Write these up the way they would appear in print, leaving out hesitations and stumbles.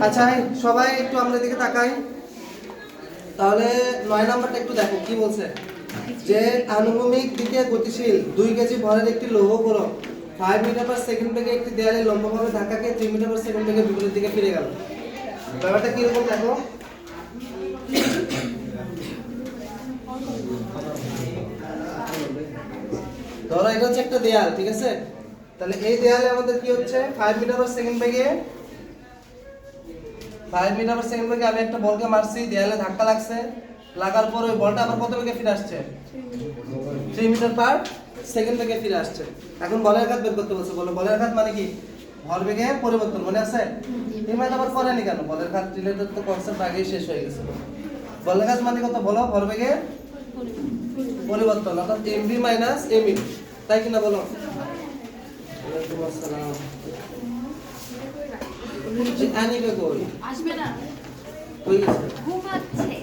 আচ্ছা সবাই একটু আমরা দিকে তাকাই। তাহলে 9 নাম্বারটা একটু দেখো কি বলছে, যে আনুভূমিক দিকে গতিশীল 2 কেজি ভরের একটি লৌহ গোলক 5 মিটার পার সেকেন্ড বেগে একটি দেয়ালে লম্বভাবে ধাক্কাকে 3 মিটার পার সেকেন্ড বেগে বিপরীত দিকে ফিরে গেল। ব্যাপারটা কি রকম দেখো। ধরো এটা হচ্ছে একটা দেয়াল, ঠিক আছে? তাহলে এই দেয়ালে আমাদের কি হচ্ছে 5 মিটার পার সেকেন্ড বেগে 5 মিটার পার সেকেন্ড বেগে আমি একটা বলকে মারছি, দেয়ালে ধাক্কা লাগছে, লাগার পর ওই বলটা আবার কত বেগে ফিরে আসছে? 3 মিটার পার সেকেন্ড বেগে ফিরে আসছে। এখন বলের ঘাত বের করতে বলছে। বলো বলের ঘাত মানে কি? ভরবেগের পরিবর্তন, মনে আছে? এই মানে আবার করেনি কেন? বলের ঘাত রিলেটেড তো কনসেপ্ট আগেই শেষ হয়ে গেছে। বলের ঘাত মানে কত বলো? ভরবেগের পরিবর্তন, অর্থাৎ mv মাইনাস mu, তাই কিনা বলো? ওয়ালাইকুম আসসালাম। আনিবে কই? আসবে না, কই গেছে? ঘুমাচ্ছে।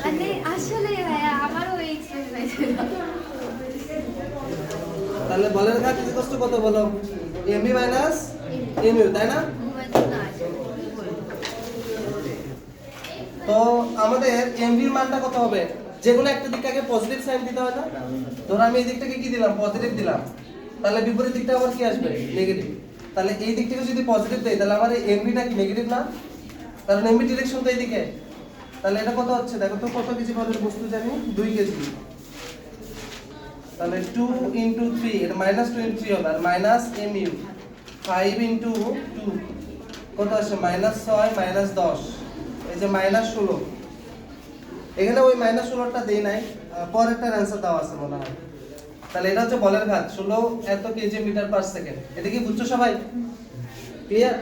মানে আসলে ভাইয়া আমারও এই এক্সপেরিয়েন্স হয়েছিল। তাহলে বলের ঘাত ইকুয়াল টু কত বলো? mv মাইনাস mu, তাই না? ঘুমাচ্ছে না। তো আমাদের mv এর মানটা কত হবে? যে কোনো একটা দিককে আগে পজিটিভ সাইন দিতে হয় না? ধরো আমি এই দিকটাকে কি দিলাম? পজিটিভ দিলাম। তাহলে বিপরীত দিকটা আবার কি আসবে? নেগেটিভ। তাহলে এই দিক থেকে যদি পজিটিভ দেই তাহলে আমার এই mv টা কি নেগেটিভ না? কারণ mv ডিরেকশন তো এইদিকে। তাহলে এটা কত হচ্ছে দেখো তো, কত কেজি ভরের বস্তু জানি? 2 কেজি। তাহলে 2 into 3, এটা -2 into 3 হবে, আর মাইনাস mu 5 into 2 কত আসে? -6 -10, এই যে -16। এখানে ওই -16টা দেই নাই, পরেরটার অ্যানসার দেওয়া আছে মনে হয়। তাহলে এটা হচ্ছে বলের ঘাত 16 এত কেজি মিটার পার সেকেন্ড। এটা কি বুঝছো সবাই? ক্লিয়ার?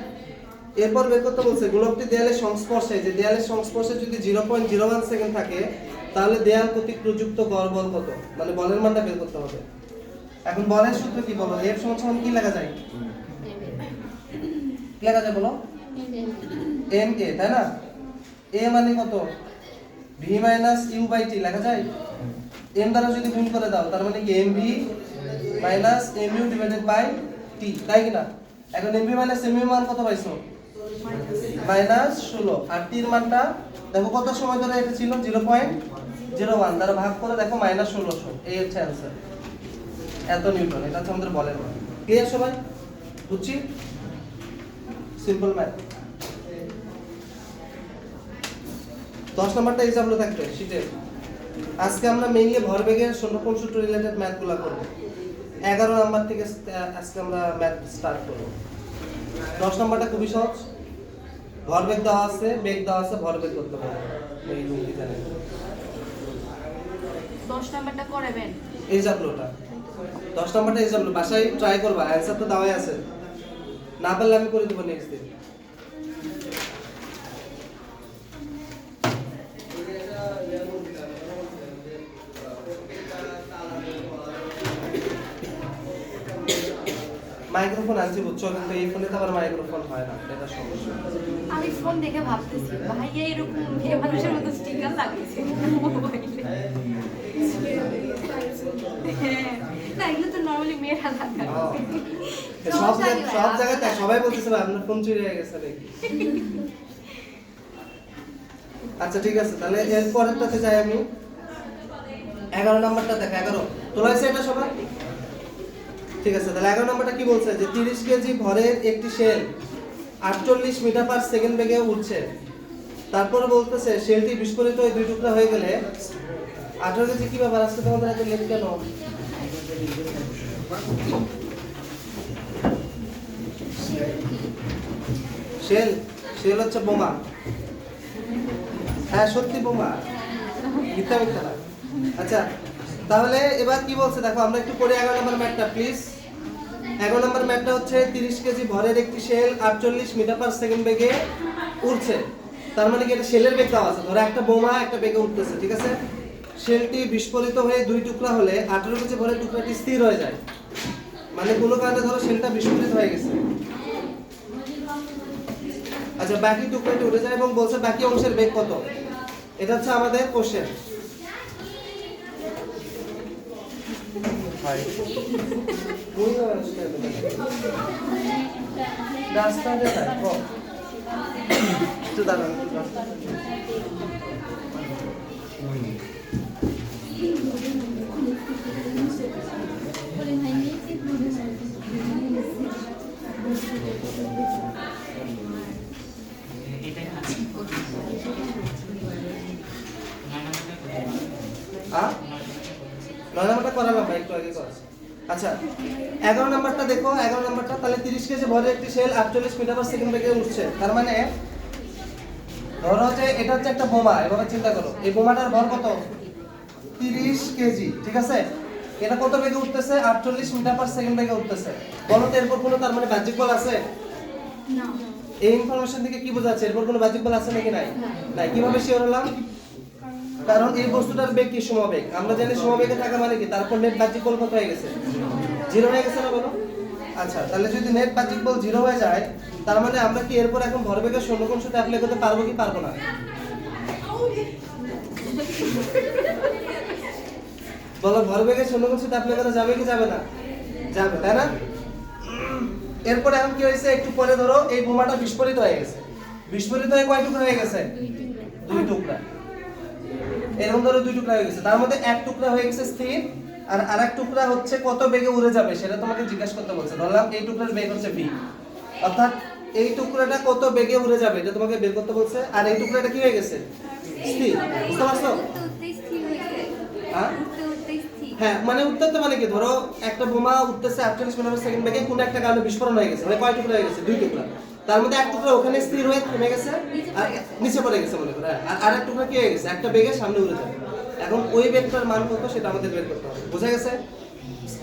এরপর বের করতে বলছে গোলকটি দেয়ালের সংস্পর্শে, যে দেয়ালের সংস্পর্শে যদি 0.01 সেকেন্ড থাকে তাহলে দেয়াল কর্তৃক প্রযুক্ত গড় বল কত? মানে বলের মানটা বের করতে হবে। এখন বলের সূত্র কি বলো? F সমান কি লেখা যায়? কি লেখা যায় বলো? ma, তাই না? a মানে কত? v minus u by t লেখা যায়। m দ্বারা যদি গুণ করে দাও তার মানে কি mv minus mu divided by t, তাই কি না? এখন mv মাইনাস mu মান কত পাইছো? -16। আর t এর মানটা দেখো কত সময় ধরে এটা ছিল? 0.01 দ্বারা ভাগ করে দেখো -1600। এই হচ্ছে आंसर। এত নিউটন, এটা হচ্ছে আমাদের বলের মান। ক্লিয়ার সবাই? বুঝছি? Simple math. 10 নাম্বারটা এক্সাম্পল থাকবে শীটে। আজকে আমরা মেইনলি ভরবেগের শূন্যকোণ সূত্র রিলেটেড ম্যাথগুলো করব। 11 নাম্বার থেকে আজকে আমরা ম্যাথ স্টার্ট করব। 10 নাম্বারটা খুবই সহজ। ভরবেগ দেওয়া আছে, বেগ দেওয়া আছে, ভরবেগ করতে হবে। এই রুলটি জানেন। 10 নাম্বারটা করাবেন। এক্সাম্পলটা 10 নাম্বারটা এক্সাম্পল বাসায় ট্রাই করবা, অ্যানসার তো দেওয়াই আছে। না পারলে আমি করে দেব নেক্সট দিন। মাইক্রোফোন আনছি বুঝছো, কিন্তু এই ফোনে তো আবার মাইক্রোফোন হয় না, এটা সমস্যা। আমি ফোন দেখে ভাবতেছি ভাইয়া এরকম মেয়ে মানুষের মতো স্টিকার লাগিয়েছে হ্যাঁ, না এগুলো তো নরমালি মেয়েরা লাগায়। সব জায়গাতে সবাই বলতেছে আপনার ফোন চুরি হয়ে গেছে নাকি। আচ্ছা ঠিক আছে, তাহলে এর পরেরটাতে যাই আমি। 11 নাম্বারটা দেখো। 11 তোলা হয়েছে এটা সবাই? ঠিক আছে, তাহলে 11 নাম্বারটা কি বলছে? যে 30 কেজি ভরের একটি শেল 48 মিটার পার সেকেন্ড বেগে উঠছে। তারপরে বলতেছে শেলটি বিস্ফোরিত হয়ে দুই টুকরা হয়ে গেলে 18 কেজি কি ব্যাপার আজকে তোমাদের এত লেট কেন? শেল শেল হচ্ছে বোমা। হ্যাঁ সত্যি বোমা, মিথ্যা মিথ্যা না। আচ্ছা তাহলে এবার কি বলছে দেখো, আমরা একটু পড়ি 11 নম্বর ম্যাথটা প্লিজ। 11 নম্বর ম্যাথটা হচ্ছে 30 কেজি ভরের একটি শেল 48 মিটার পার সেকেন্ড বেগে উড়ছে। তার মানে কি এটা শেলের বেগ দেওয়া আছে। ধরো একটা বোমা একটা বেগে উঠতেছে, ঠিক আছে? শেলটি বিস্ফোরিত হয়ে দুই টুকরা হলে 18 কেজি ভরের টুকরাটি স্থির হয়ে যায়। মানে কোনো কারণে ধরো শেলটা বিস্ফোরিত হয়ে গেছে। আচ্ছা বাকি টুকরাটি উঠে যায় এবং বলছে বাকি অংশের বেগ কত? এটা হচ্ছে আমাদের কোশ্চেন। রাস্তা একটু দাঁড়ান। নয় নাম্বারটা করালাম ভাই, একটু আগে করেছি। আচ্ছা 11 নাম্বারটা দেখো, 11 নাম্বারটা তাহলে 30 কেজি ভরের একটি সেল 48 মিটার পার সেকেন্ড বেগে উঠছে। তার মানে ধরো যে এটা হচ্ছে একটা বোমা, এভাবে চিন্তা করো, এই বোমাটার ভর কত? 30 কেজি, ঠিক আছে? এটা কত বেগে উঠতেছে? 48 মিটার পার সেকেন্ড বেগে উঠতেছে। বলো তো এরপর কোনো তার মানে বাহ্যিক বল আছে? না। এই ইনফরমেশন থেকে কি বোঝা যাচ্ছে? এরপর কোনো বাহ্যিক বল আছে নাকি নাই? নাই। কিভাবে শিওর হলাম? কারণ এই বস্তুটার বেগ কি? সমবেগ। আমরা জানি সমবেগে থাকা মানে কি? তারপর নেট বাহ্যিক বল কত হয়ে গেছে? 0 হয়ে গেছে না বলো? আচ্ছা তাহলে যদি নেট বাহ্যিক বল 0 হয়ে যায়, তার মানে আমরা কি এরপর এখন ভরবেগের শূন্যকোণ সূত্র অ্যাপ্লাই করতে পারবো কি পারবো না? বলো ভরবেগের শূন্যকোণ সূত্র অ্যাপ্লাই করা যাবে কি যাবে না? যাবে, তাই না? এরপরে এখন কি হয়েছে? একটু পরে ধরো এই বোমাটা বিস্ফোরিত হয়ে গেছে। বিস্ফোরিত হয়ে কয় টুকরা হয়ে গেছে? 2 টুকরা। এরকম ধরো 2 টুকরা হয়ে গেছে। তার মধ্যে এক টুকরা হয়ে গেছে স্থির, আর আরেক টুকরা হচ্ছে কত বেগে উড়ে যাবে সেটা তোমাকে জিজ্ঞাসা করতে বলছে। ধরলাম এই টুকরার বেগ হচ্ছে v, অর্থাৎ এই টুকরাটা কত বেগে উড়ে যাবে এটা তোমাকে বের করতে বলছে। আর এই টুকরাটা কি হয়ে গেছে? স্থির। বুঝতে পারছো? হ্যাঁ হ্যাঁ, মানে উঠতে মানে কি? ধরো একটা বোমা উঠতেছে 48 মিটার পার সেকেন্ড বেগে, কোন একটা কারণে বিস্ফোরণ হয়ে গেছে, মানে কয় টুকরা হয়ে গেছে? 2 টুকরা। তার মধ্যে এক টুকরা ওখানে স্থির হয়ে থেমে গেছে আর নিচে পড়ে গেছে মনে করো, আর আরেক টুকরা কি হয়ে গেছে? একটা বেগে সামনে উড়ে যাবে। এখন ওই বেগটার মান কত সেটা আমাদের বের করতে হবে। বোঝা গেছে?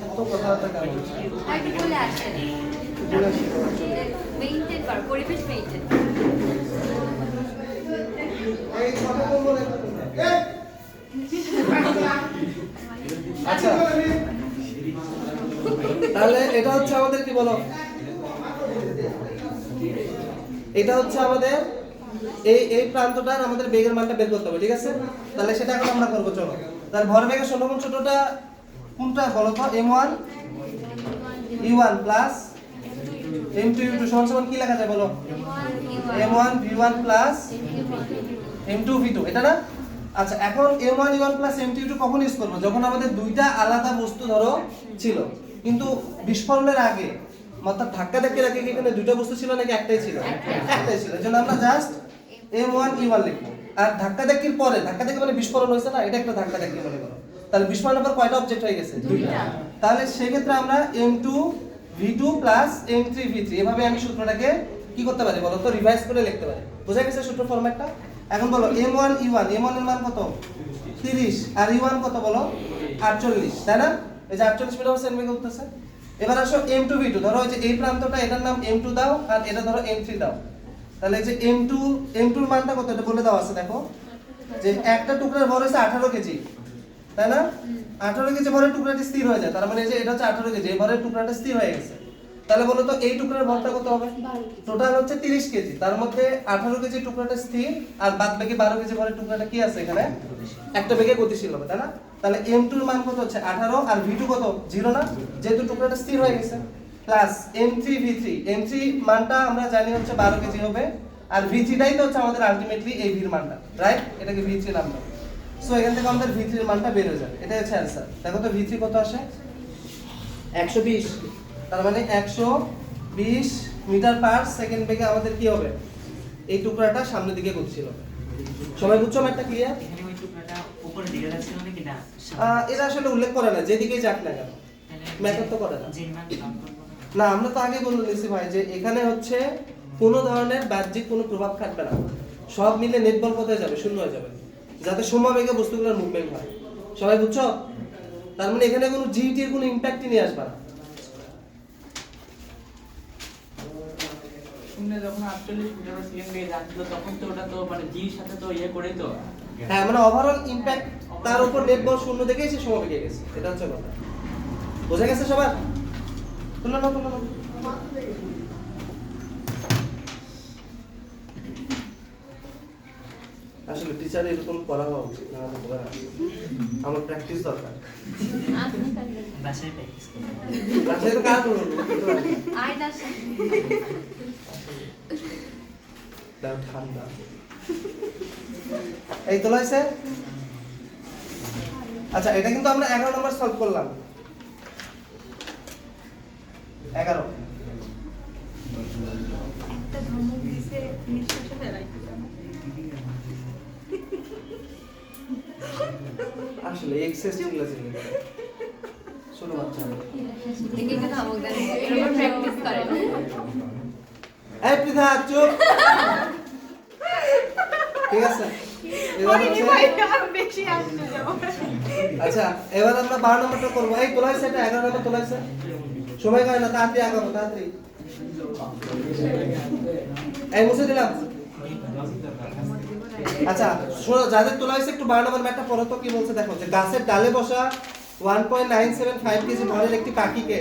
এত কথাবার্তা কেমন? আরেকটু বলে আসেন। মেইনটেইন কর, পরিবেশ মেইনটেইন। এই কথা বলবো না। আচ্ছা তাহলে এটা হচ্ছে আমাদের কি বলো, এটা হচ্ছে আমাদের এই প্রান্তটার আমাদের বেগের মানটা বের করতে হবে, ঠিক আছে? তাহলে সেটা এখন আমরা করবো। চলো তাহলে ভরবেগের শূন্যকোণ সূত্রটা কোনটা বলো তো? m1 u1 plus m2 u2 সমান সমান কি লেখা যায় বলো? m1 v1 plus m2 v2, এটা না? আচ্ছা এখন m1 u1 plus m2 u2 কখন ইউজ করব? যখন আমাদের দুইটা আলাদা বস্তু ধরো ছিল, কিন্তু বিস্ফোরণের আগে, অর্থাৎ ধাক্কা ধাক্কির আগে কি এখানে দুইটা বস্তু ছিল নাকি একটাই ছিল? একটাই ছিল। এজন্য আমরা জাস্ট m1 u1 লিখবো। আর ধাক্কা ধাক্কির পরে, ধাক্কা ধাক্কি মানে বিস্ফোরণ হয়েছে না, এটা একটা ধাক্কা ধাক্কি মনে করো। তাহলে বিস্ফোরণের পর কয়টা অবজেক্ট হয়ে গেছে? দুইটা। তাহলে সেই ক্ষেত্রে আমরা m2 v2 plus m3 v3 এভাবে আমি সূত্রটাকে কি করতে পারি বলো তো? রিভাইজ করে লিখতে পারি। বোঝা গেছে সূত্র ফরম্যাটটা? এখন বলো m1 u1, m1 এর মান কত? 30, আর u1 কত বলো? 48, তাই না? এই যে 48 মিটার পার সেকেন্ড বেগে উঠতেছে। এবার আসো m2 v2, ধরো এই যে এই প্রান্তটা, এটার নাম m2 দাও, আর এটা ধরো m3 দাও। তাহলে এই যে m2 এর মানটা কত এটা বলে দাও আছে, দেখো যে একটা টুকরার ভর হচ্ছে 18 কেজি, তাই না? 18 কেজি ভরের টুকরাটি স্থির হয়ে যায়, তার মানে এই যে এটা হচ্ছে 18 কেজি, এই ভরের টুকরাটা স্থির হয়ে গেছে। তাহলে বলো তো এই টুকরার ভরটা কত হবে? টোটাল হচ্ছে 30 কেজি, তার মধ্যে 18 কেজি টুকরাটা স্থির, আর বাদ বাকি 12 কেজি ভরের টুকরাটা কি আছে এখানে? একটা বেগে গতিশীল হবে, তাই না? তাহলে m2 এর মান কত হচ্ছে? 18, আর v2 কত? 0 না, যেহেতু টুকরাটা স্থির হয়ে গেছে। প্লাস m3 v3, m3 মানটা আমরা জানি হচ্ছে 12 কেজি হবে, আর v3 টাই তো হচ্ছে আমাদের আলটিমেটলি এই v এর মানটা, রাইট? এটাকে v3 নাম দাও। সো এখান থেকে আমাদের v3 এর মানটা বের হয়ে যাবে। এটাই হচ্ছে অ্যানসার। দেখো তো v3 কত আসে? 120। তার মানে 120 মিটার পার সেকেন্ড বেগে আমাদের কি হবে? এই টুকরাটা সামনের দিকে গতিশীল হবে। সবাই বুঝছো ম্যাথটা ক্লিয়ার? এখানে ওই টুকরাটা উপরের দিকে যাচ্ছে মানে কি না? এটা আসলে উল্লেখ করে না, যেদিকেই যাক না কেন ম্যাথড তো করে না। যে মান কাউন্ট করব না, আমরা তো আগে বলে নিয়েছি ভাই যে এখানে হচ্ছে কোনো ধরনের বাহ্যিক কোনো প্রভাব খাটবে না, সব মিলে নেট বল কোথায় যাবে? শূন্য হয়ে যাবে, যাতে সমবেগে বস্তুগুলোর মুভমেন্ট হয়। সবাই বুঝছো? তার মানে এখানে কোনো জিটি এর কোনো ইমপ্যাক্টই নিয়ে আসবে না। শূন্য যখন 48 মিটার পার সেকেন্ড বেগে যাচ্ছিল তখন তো ওটা তো মানে জির সাথে তো ইয়ে করে তো। হ্যাঁ, মানে ওভারঅল ইমপ্যাক্ট তার উপর নেট বল শূন্য দেখেই সে সমবেগে গেছে, এটা হচ্ছে কথা। বোঝা গেছে সবার? তুলো না, তুলো না। আসলে টিচার এরকম করা হওয়া উচিত না, আমার প্র্যাকটিস দরকার। বাসায় প্র্যাকটিস করব। আসলে তো কাজ করব। আয়নার সাথে দাও ঠান্ডা। এই তোলা হয়েছে? আচ্ছা এটা কিন্তু আমরা 11 নম্বর সলভ করলাম। 11 একটা ধমক দিছে নিঃশ্বাসে ফেলাই আসলে এক্সেস ছিল ছোট বাচ্চা। দেখে কেন ধমক দেন এরকম প্র্যাকটিস করে না এই পৃথা চুপ। ঠিক আছে এবার বেশি আসছে আচ্ছা এবার আমরা 12 নম্বরটা করব। এই তোলা হয়েছে, এটা 11 নম্বর তোলা হয়েছে। সময় হয় না, তাড়াতাড়ি আগাবো তাড়াতাড়ি। এই মুছে দিলাম। আচ্ছা শোনো, যাদের তোলা হয়েছে একটু 12 নম্বর ম্যাথটা পড়ো তো কি বলছে দেখো। যে গাছের ডালে বসা 1.975 কেজি ভরের একটি পাখিকে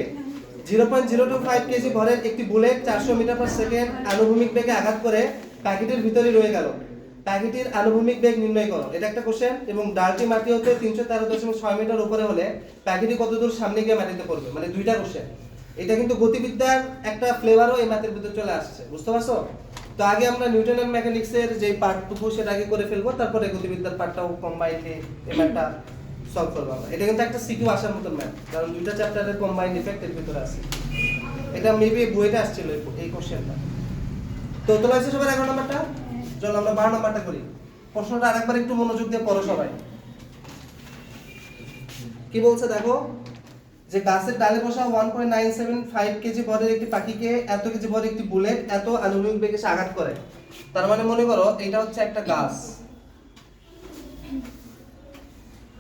0.025 কেজি ভরের একটি বুলেট 400 মিটার পার সেকেন্ড আনুভূমিক বেগে আঘাত করে পাখিটির ভিতরে রয়ে গেল। পাখিটির আনুভূমিক বেগ নির্ণয় করো। এটা একটা কোশ্চেন। এবং ডালটি মাটি হতে 313.6 মিটার উপরে হলে পাখিটি কত দূর সামনে গিয়ে মাটিতে পড়বে। মানে দুইটা কোশ্চেন। এটা কিন্তু গতিবিদ্যার একটা ফ্লেভারও এই ম্যাথের ভিতরে চলে আসছে, বুঝতে পারছো? তো আগে আমরা নিউটনের মেকানিক্সের যে পার্টটুকু সেটা আগে করে ফেলবো, তারপরে গতিবিদ্যার পার্টটাও কম্বাইন্ডে এই ম্যাথটা সলভ করবো আমরা। এটা কিন্তু একটা সিকিউ আসার মতন ম্যাথ, কারণ দুইটা চ্যাপ্টারের কম্বাইন্ড ইফেক্ট এর ভিতরে আছে। এটা মেবি বইতে আসছিল এই কোশ্চেনটা। তো তোলা হয়েছে সবার 11 নম্বরটা। চলো আমরা 12 নম্বরটা করি। প্রশ্নটা আরেকবার একটু মনোযোগ দিয়ে পড়ো সবাই। কি বলছে দেখো, যে গাছের ডালে বসা 1.975 কেজি ভরের একটি পাখিকে এত কেজি ভরের একটি বুলেট এত আনুভূমিক বেগে এসে আঘাত করে। তার মানে মনে করো এটা হচ্ছে একটা গাছ।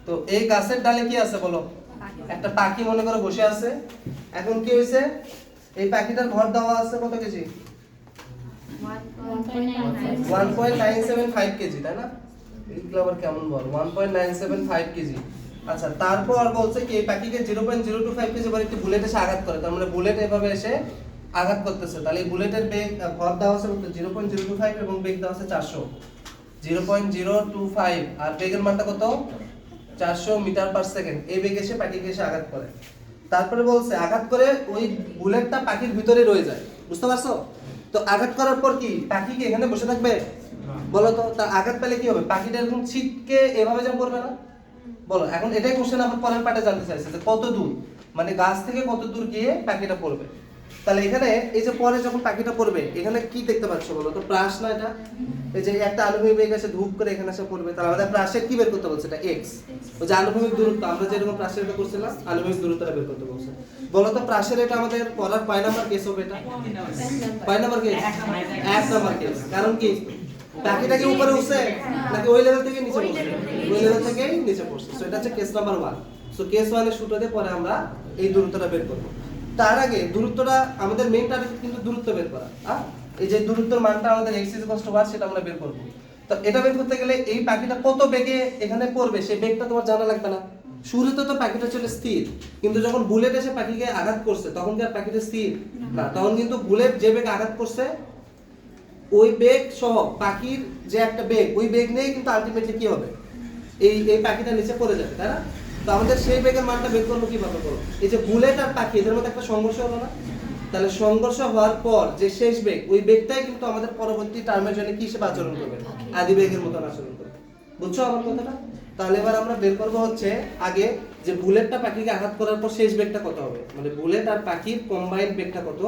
তো এই গাছের ডালে কি আছে বলো? একটা পাখি মনে করো বসে আছে। এখন কি হয়েছে, এই পাখিটার ভর দেওয়া আছে কত কেজি? 1.975 কেজি, তাই না? এগুলো আবার কেমন বল? 1.975 কেজি। আচ্ছা তারপর বলছে কি এই পাখিকে 0.025 কেজি ভরের একটি বুলেট এসে আঘাত করে। তার মানে বুলেট এভাবে এসে আঘাত করতেছে। তাহলে এই বুলেটের বেগ ভর দেওয়া আছে 0.025 এবং বেগ দেওয়া আছে 400। 0.025 আর বেগের মানটা কত? 400 মিটার পার সেকেন্ড। এই বেগে এসে পাখিকে এসে আঘাত করে। তারপরে বলছে আঘাত করে ওই বুলেটটা পাখির ভিতরে রয়ে যায়, বুঝতে পারছো? তো আঘাত করার পর কি পাখি কি এখানে বসে থাকবে? বলো তো, তার আঘাত পেলে কি হবে? পাখিটা এরকম ছিটকে এভাবে যা পড়বে না? বলো, এখন এটাই কোশ্চেন আমরা পরের পার্টে জানতে চাইছি যে কত দূর, মানে গাছ থেকে কত দূর গিয়ে পাখিটা পড়বে। তাহলে এখানে এই যে পরে যখন পাখিটা পড়বে এখানে কি দেখতে পাচ্ছ বলো তো? প্রাস না এটা? এই যে একটা আনুভূমিক বেগ এসে ধূপ করে এখানে এসে পড়বে। তাহলে আমাদের প্রাসের কি বের করতে বলছে? এটা x। ওই যে আনুভূমিক দূরত্ব আমরা যেরকম প্রাসের এটা করছিলাম, আনুভূমিক দূরত্বটা বের করতে বলছে। বলো তো প্রাসের এটা আমাদের পড়ার কয় নাম্বার কেস হবে? এটা কয় নাম্বার কেস? 1 number case. কারণ কি পাখিটা কি উপরে উঠছে নাকি ওই লেভেল থেকে নিচে পড়ছে? ওই লেভেল থেকে নিচে পড়ছে। সো এটা হচ্ছে কেস নাম্বার 1। সো কেস 1 এর সূত্র দিয়ে পরে আমরা এই দূরত্বটা বের করব। তার আগে দূরত্বটা আমাদের মেইন টার্গেট কিন্তু দূরত্ব বের করা। এই যে দূরত্বের মানটা আমাদের x = 1 সেটা আমরা বের করব। তো এটা বের করতে গেলে এই পাখিটা কত বেগে এখানে পড়বে সেই বেগটা তোমার জানা লাগবে না? শুরুতে তো পাখিটা ছিল স্থির, কিন্তু যখন বুলেট এসে পাখিকে আঘাত করছে তখন কি আর পাখিটা স্থির না? তখন কিন্তু বুলেট যে বেগে আঘাত করছে ওই বেগ সহ পাখির যে একটা বেগ, ওই বেগ নিয়ে কিন্তু আলটিমেটলি কি হবে? এই পাখিটা নিচে পড়ে যাবে, তাই না? তো আমাদের সেই বেগের মানটা বের করবো কিভাবে বলো? এই যে বুলেট আর পাখি এদের মধ্যে একটা সংঘর্ষ হলো না? তাহলে সংঘর্ষ হওয়ার পর যে শেষ বেগ, ওই বেগটাই কিন্তু আমাদের পরবর্তী টার্মের জন্য কি হিসেবে আচরণ করবে? আদি বেগের মতন আচরণ করবে। বুঝছো আমার কথাটা? তাহলে এবার আমরা বের করবো হচ্ছে আগে যে বুলেটটা পাখিকে আঘাত করার পর শেষ বেগটা কত হবে, মানে বুলেট আর পাখির কম্বাইন্ড বেগটা কত,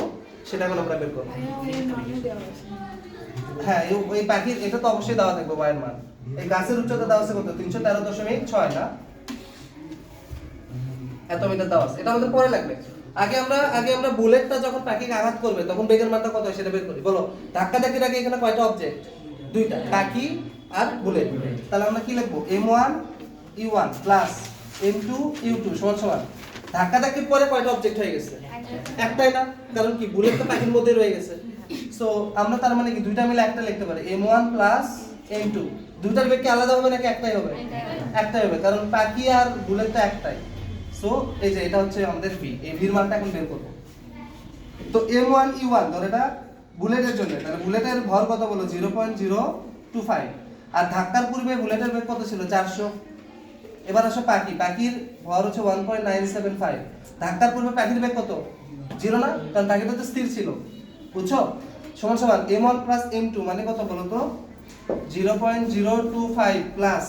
সেটা এখন আমরা বের করবো। হ্যাঁ ওই পাখির এটা তো অবশ্যই দেওয়া থাকবে y এর মান। এই গাছের উচ্চতা দেওয়া আছে কত? 313.6 না? এত মিটার দেওয়া আছে। এটা আমাদের পরে লাগবে। আগে আমরা বুলেটটা যখন পাখিকে আঘাত করবে তখন বেগের মানটা কত হয় সেটা বের করি। বলো, ধাক্কাধাক্কির আগে এখানে কয়টা অবজেক্ট? দুইটা, পাখি আর বুলেট। তাহলে আমরা কি লিখবো? m1 u1 plus m2 u2 সমান সমান। ধাক্কাধাক্কির পরে কয়টা অবজেক্ট হয়ে গেছে? একটাই না? কারণ কি বুলেট তো পাখির মধ্যে রয়ে গেছে। সো আমরা তার মানে কি দুইটা মিলে একটা লিখতে পারি, m1 প্লাস m2। দুইটার বেগ কি আলাদা হবে নাকি একটাই হবে? একটাই হবে, কারণ পাখি আর বুলেট তো একটাই। সো এই যে এটা হচ্ছে আমাদের v, এই v এর মানটা এখন বের করব। তো m1 u1 ধর এটা বুলেটের জন্য, তাহলে বুলেটের ভর কত বলো? 0.025। আর ধাক্কার পূর্বে বুলেটের বেগ কত ছিল? 400। এবার আসো পাখির ভর হচ্ছে 1.975। ধাক্কার পূর্বে পাখির বেগ কত? 0 না? কারণ পাখিটা তো স্থির ছিল, বুঝছো? সমান সমান m1 প্লাস m2 মানে কত বলো তো 0.025 প্লাস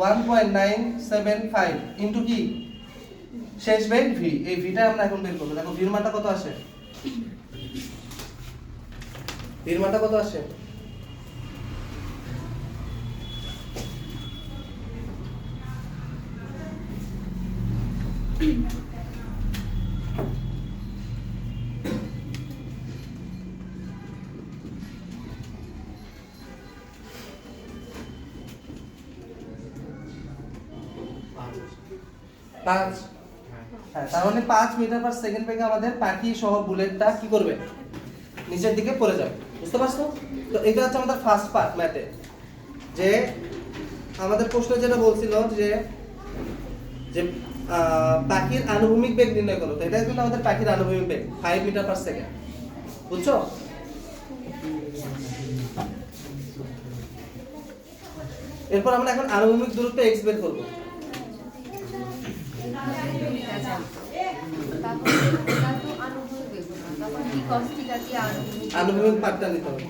1.975 ইনটু কি শেষ বেগ v। এই vটা আমরা এখন বের করব। দেখো v এর মানটা কত আসে, v এর মানটা কত আসে, পাঁচ। হ্যাঁ, তার মানে 5 মিটার পার সেকেন্ড বেগে আমাদের পাখি সহ বুলেটটা কি করবে, নিচের দিকে পড়ে যাবে। বুঝতে পারছো? তো এটা হচ্ছে আমাদের ফার্স্ট পার্ট ম্যাথে, যে আমাদের প্রশ্ন যেটা বলছিল যে যে পাখির আনুভূমিক বেগ নির্ণয় করো। তো এটা কিন্তু আমাদের পাখির আনুভূমিক বেগ 5 মিটার পার সেকেন্ড। বুঝছো? এরপর আমরা এখন আনুভূমিক দূরত্ব x বের করব। আনুভূমিক পার্টটা নিতে হবে।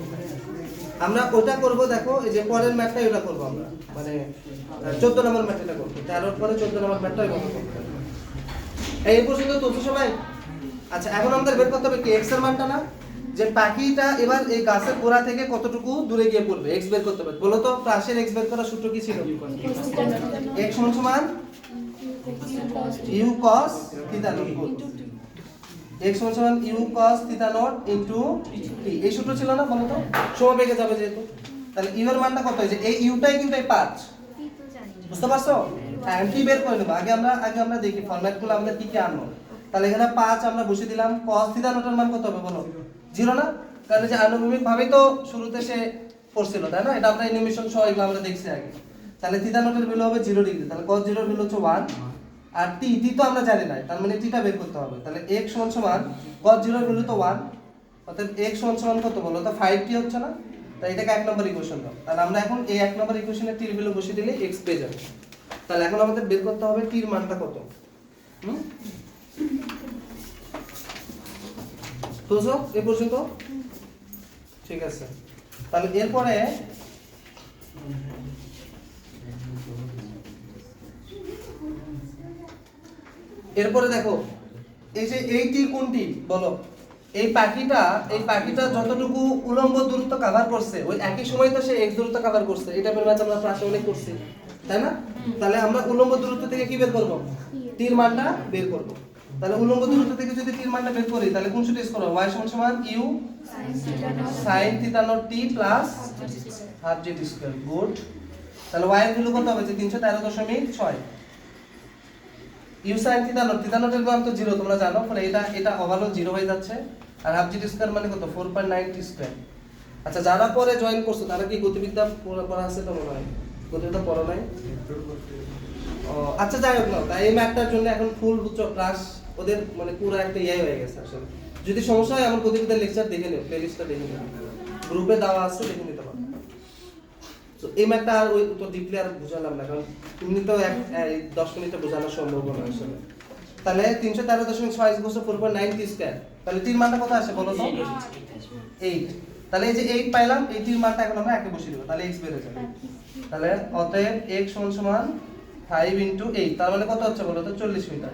আমরা ওটা করব, দেখো এই যে পরের ম্যাথটা ওটা করব আমরা, মানে 14 নম্বর ম্যাথটা করব। 13 পরে 14 নম্বর ম্যাথটা এইভাবে করব। এই পর্যন্ত তো সবাই? আচ্ছা, এখন আমাদের বের করতে হবে কি x এর মানটা, না যে পাখিটা এবার এই গাছের গোড়া থেকে কতটুকু দূরে গিয়ে পড়বে, x বের করতে হবে। বলো তো পাশের x বের করার সূত্র কি ছিল? x সমান u cos theta not, x সমান u cos theta not into t। এই সূত্র ছিল না? বলো তো সমবেগে যাবে যেহেতু, তাহলে u এর মানটা কত হয়েছে? এই u টাই কিন্তু এই 5। বুঝতে পারছো? এখন কি বের করে নেব, আগে আমরা দেখি ফরম্যাটগুলো আমাদের কি কি আনবো। তাহলে এখানে 5 আমরা বসিয়ে দিলাম। cos থিটা নটের মান কত হবে বলো? 0 না? কারণ যে আনুভূমিক ভাবেই তো শুরুতে সে পড়ছিল, তাই না? এটা আমরা অ্যানিমেশন সহ এগুলো আমরা দেখছি আগে। তাহলে থিটা নটের ভ্যালু হবে 0 ডিগ্রি। তাহলে cos 0 এর ভ্যালু হচ্ছে 1, আর t তো আমরা জানি না, তার মানে tটা বের করতে হবে। তাহলে x সমান cos 0 এর ভ্যালু তো 1, অতএব x সমান কত বলো তো 5t হচ্ছে না? তাই এটাকে 1 নম্বর ইকুয়েশন দাও। তাহলে আমরা এখন এই 1 নম্বর ইকুয়েশনে t এর ভ্যালু বসিয়ে দিলে x পেয়ে যাবে। তাহলে এখন আমাদের বের করতে হবে t এর মানটা কত। বুঝছো এই পর্যন্ত? ঠিক আছে। তাহলে এরপরে দেখো এই যে এই টি কোনটি বলো? এই পাখিটা যতটুকু উলম্ব দূরত্ব কভার করছে ওই একই সময় তো সে x দূরত্ব কভার করছে। এটা বের ম্যাথ আমরা ক্লাসে অনেক করছি, তাই না? তাহলে আমরা উলম্ব দূরত্ব থেকে কি বের করব? t এর মানটা বের করব। তাহলে উলম্ব দূরত্ব থেকে যদি t এর মানটা বের করি তাহলে কোন সূত্র ইউজ করব? y সমান u sin theta not t plus half z square. Good. তাহলে y এর ভ্যালু কত হবে? যে 313.6। u sin থিটা নট এর মান তো 0 তোমরা জানো, ফলে এটা ওভারঅল 0 হয়ে যাচ্ছে। আর হাফ z স্কয়ার মানে কত? 4.9 t স্কয়ার। আচ্ছা, যারা পরে জয়েন করছো তারা কি গতিবিদ্যা পড়া আছে তো মনে হয়? গতিবিদ্যা পড়া নাই? আচ্ছা, যাই হোক না, তাই এই ম্যাথটার জন্য এখন ফুল উচ্চ ক্লাস ওদের মানে পুরো একটা হয়ে গেছে আসলে। যদি সমস্যা হয় আমার গতিবিদ্যার লেকচার দেখে নিও, প্লেলিস্টটা দেখে নিও, গ্রুপে দেওয়া আছে, দেখে নিতে পারো। তো এই ম্যাথটা আর ওই তো ডিপলি আর বুঝালাম না, কারণ তুমি তো 10 মিনিটে বোঝানো সম্ভব না আসলে। তাহলে 313.6 4.9 t স্কয়ার। তাহলে t এর মানটা কত আসে বলো তো? 8। তাহলে এই যে 8 পাইলাম, এই t এর মানটা এখন আমরা একে বসিয়ে দেব, তাহলে x বের হয়ে যাবে। তাহলে অতএব x সমান 5 * 8, তার মানে কত হচ্ছে বলো তো? 40 মিটার।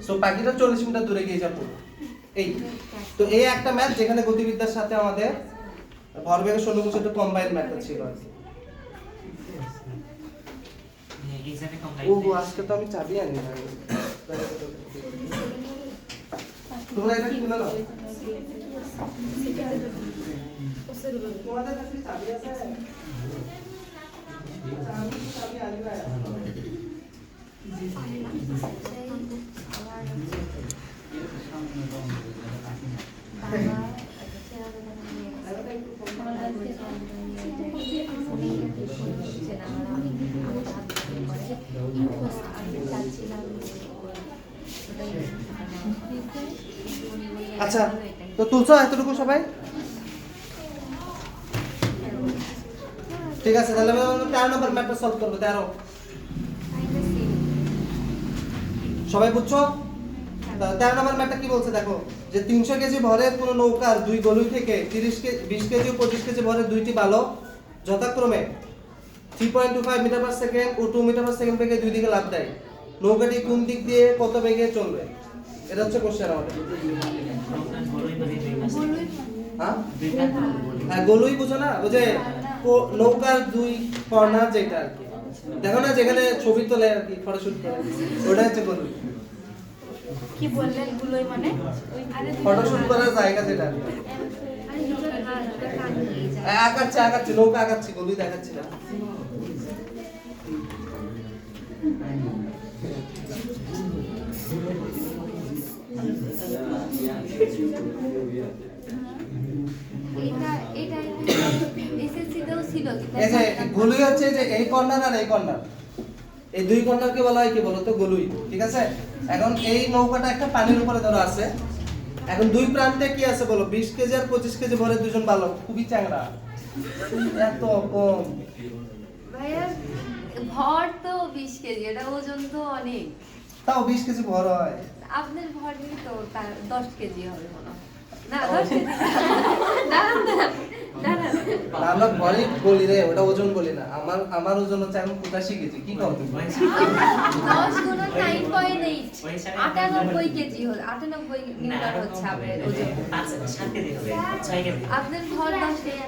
সো পাখিটা 40 মিটার দূরে গিয়ে যাবে। এই তো এই একটা ম্যাথ যেখানে গতিবিদ্যার সাথে আমাদের ভরবেগের সমীকরণ সাথে কম্বাইন ম্যাথড ছিল আর কি। আজকে তো আমি চাবি আনি না। তোমরা এটা কি বলো? তোমাদের কাছে চাবি আছে? আমি চাবি আনি না। আচ্ছা, তো তুলছো এতটুকু সবাই? ঠিক আছে, তাহলে আমরা 13 নম্বর ম্যাথটা সলভ করব। 13 সবাই বুঝছো? 13 নম্বর ম্যাথটা কি বলছে দেখো, যে 300 কেজি ভরের কোনো নৌকার দুই গলুই থেকে 20 কেজি ও 25 কেজি ভরের দুইটি বালক যথাক্রমে 3.25 মিটার পার সেকেন্ড ও 2 মিটার পার সেকেন্ড বেগে দুই দিকে লাফ দেয়। নৌকাটি কোন দিক দিয়ে কত বেগে চলবে? এটা হচ্ছে কোশ্চেন আমাদের। হ্যাঁ হ্যাঁ, গলুই বুঝো না, ওই যে নৌকার দুই কর্নার যেটা আর কি, দেখো না যেখানে ছবি তোলে আর কি, ফটোশুট করে, ওটা হচ্ছে গলুই। কি বললেন গুলোই মানে? ফটোশুট করার জায়গা যেটা আঁকাচ্ছি নৌকা আঁকাচ্ছি, গলুই দেখাচ্ছি না। এটা এসএসসি তেও ছিল কি? এই যে গলুই হচ্ছে যে এই কর্নার আর এই কর্নার, এই দুই কর্নারকে বলা হয় কি বলো তো? গলুই। ঠিক আছে, এখন এই নৌকাটা একটা পানির উপরে ধরো আছে, এখন দুই প্রান্তে কি আছে বলো? 20 কেজি আর 25 কেজি ভরে দুজন বালক, খুবই চ্যাংড়া, এত কম। ভাইয়া ভর তো 20 কেজি, এটা ওজন তো অনেক। তাও 20 কেজি ভর হয়। আপনার ভর নিয়ে তো 10 কেজি হবে মনে হয়। না 10 কেজি দাঁড়ান দাঁড়ান। আমরা ভরই বলি রে, ওটা ওজন বলি না। আমার ওজন হচ্ছে এখন 85 কেজি। কি কর তুমি? 10 গুণন 9.8 98 কেজি হল, 98 নিউটন হচ্ছে আপনার ওজন। আপনার ভর 10 কেজি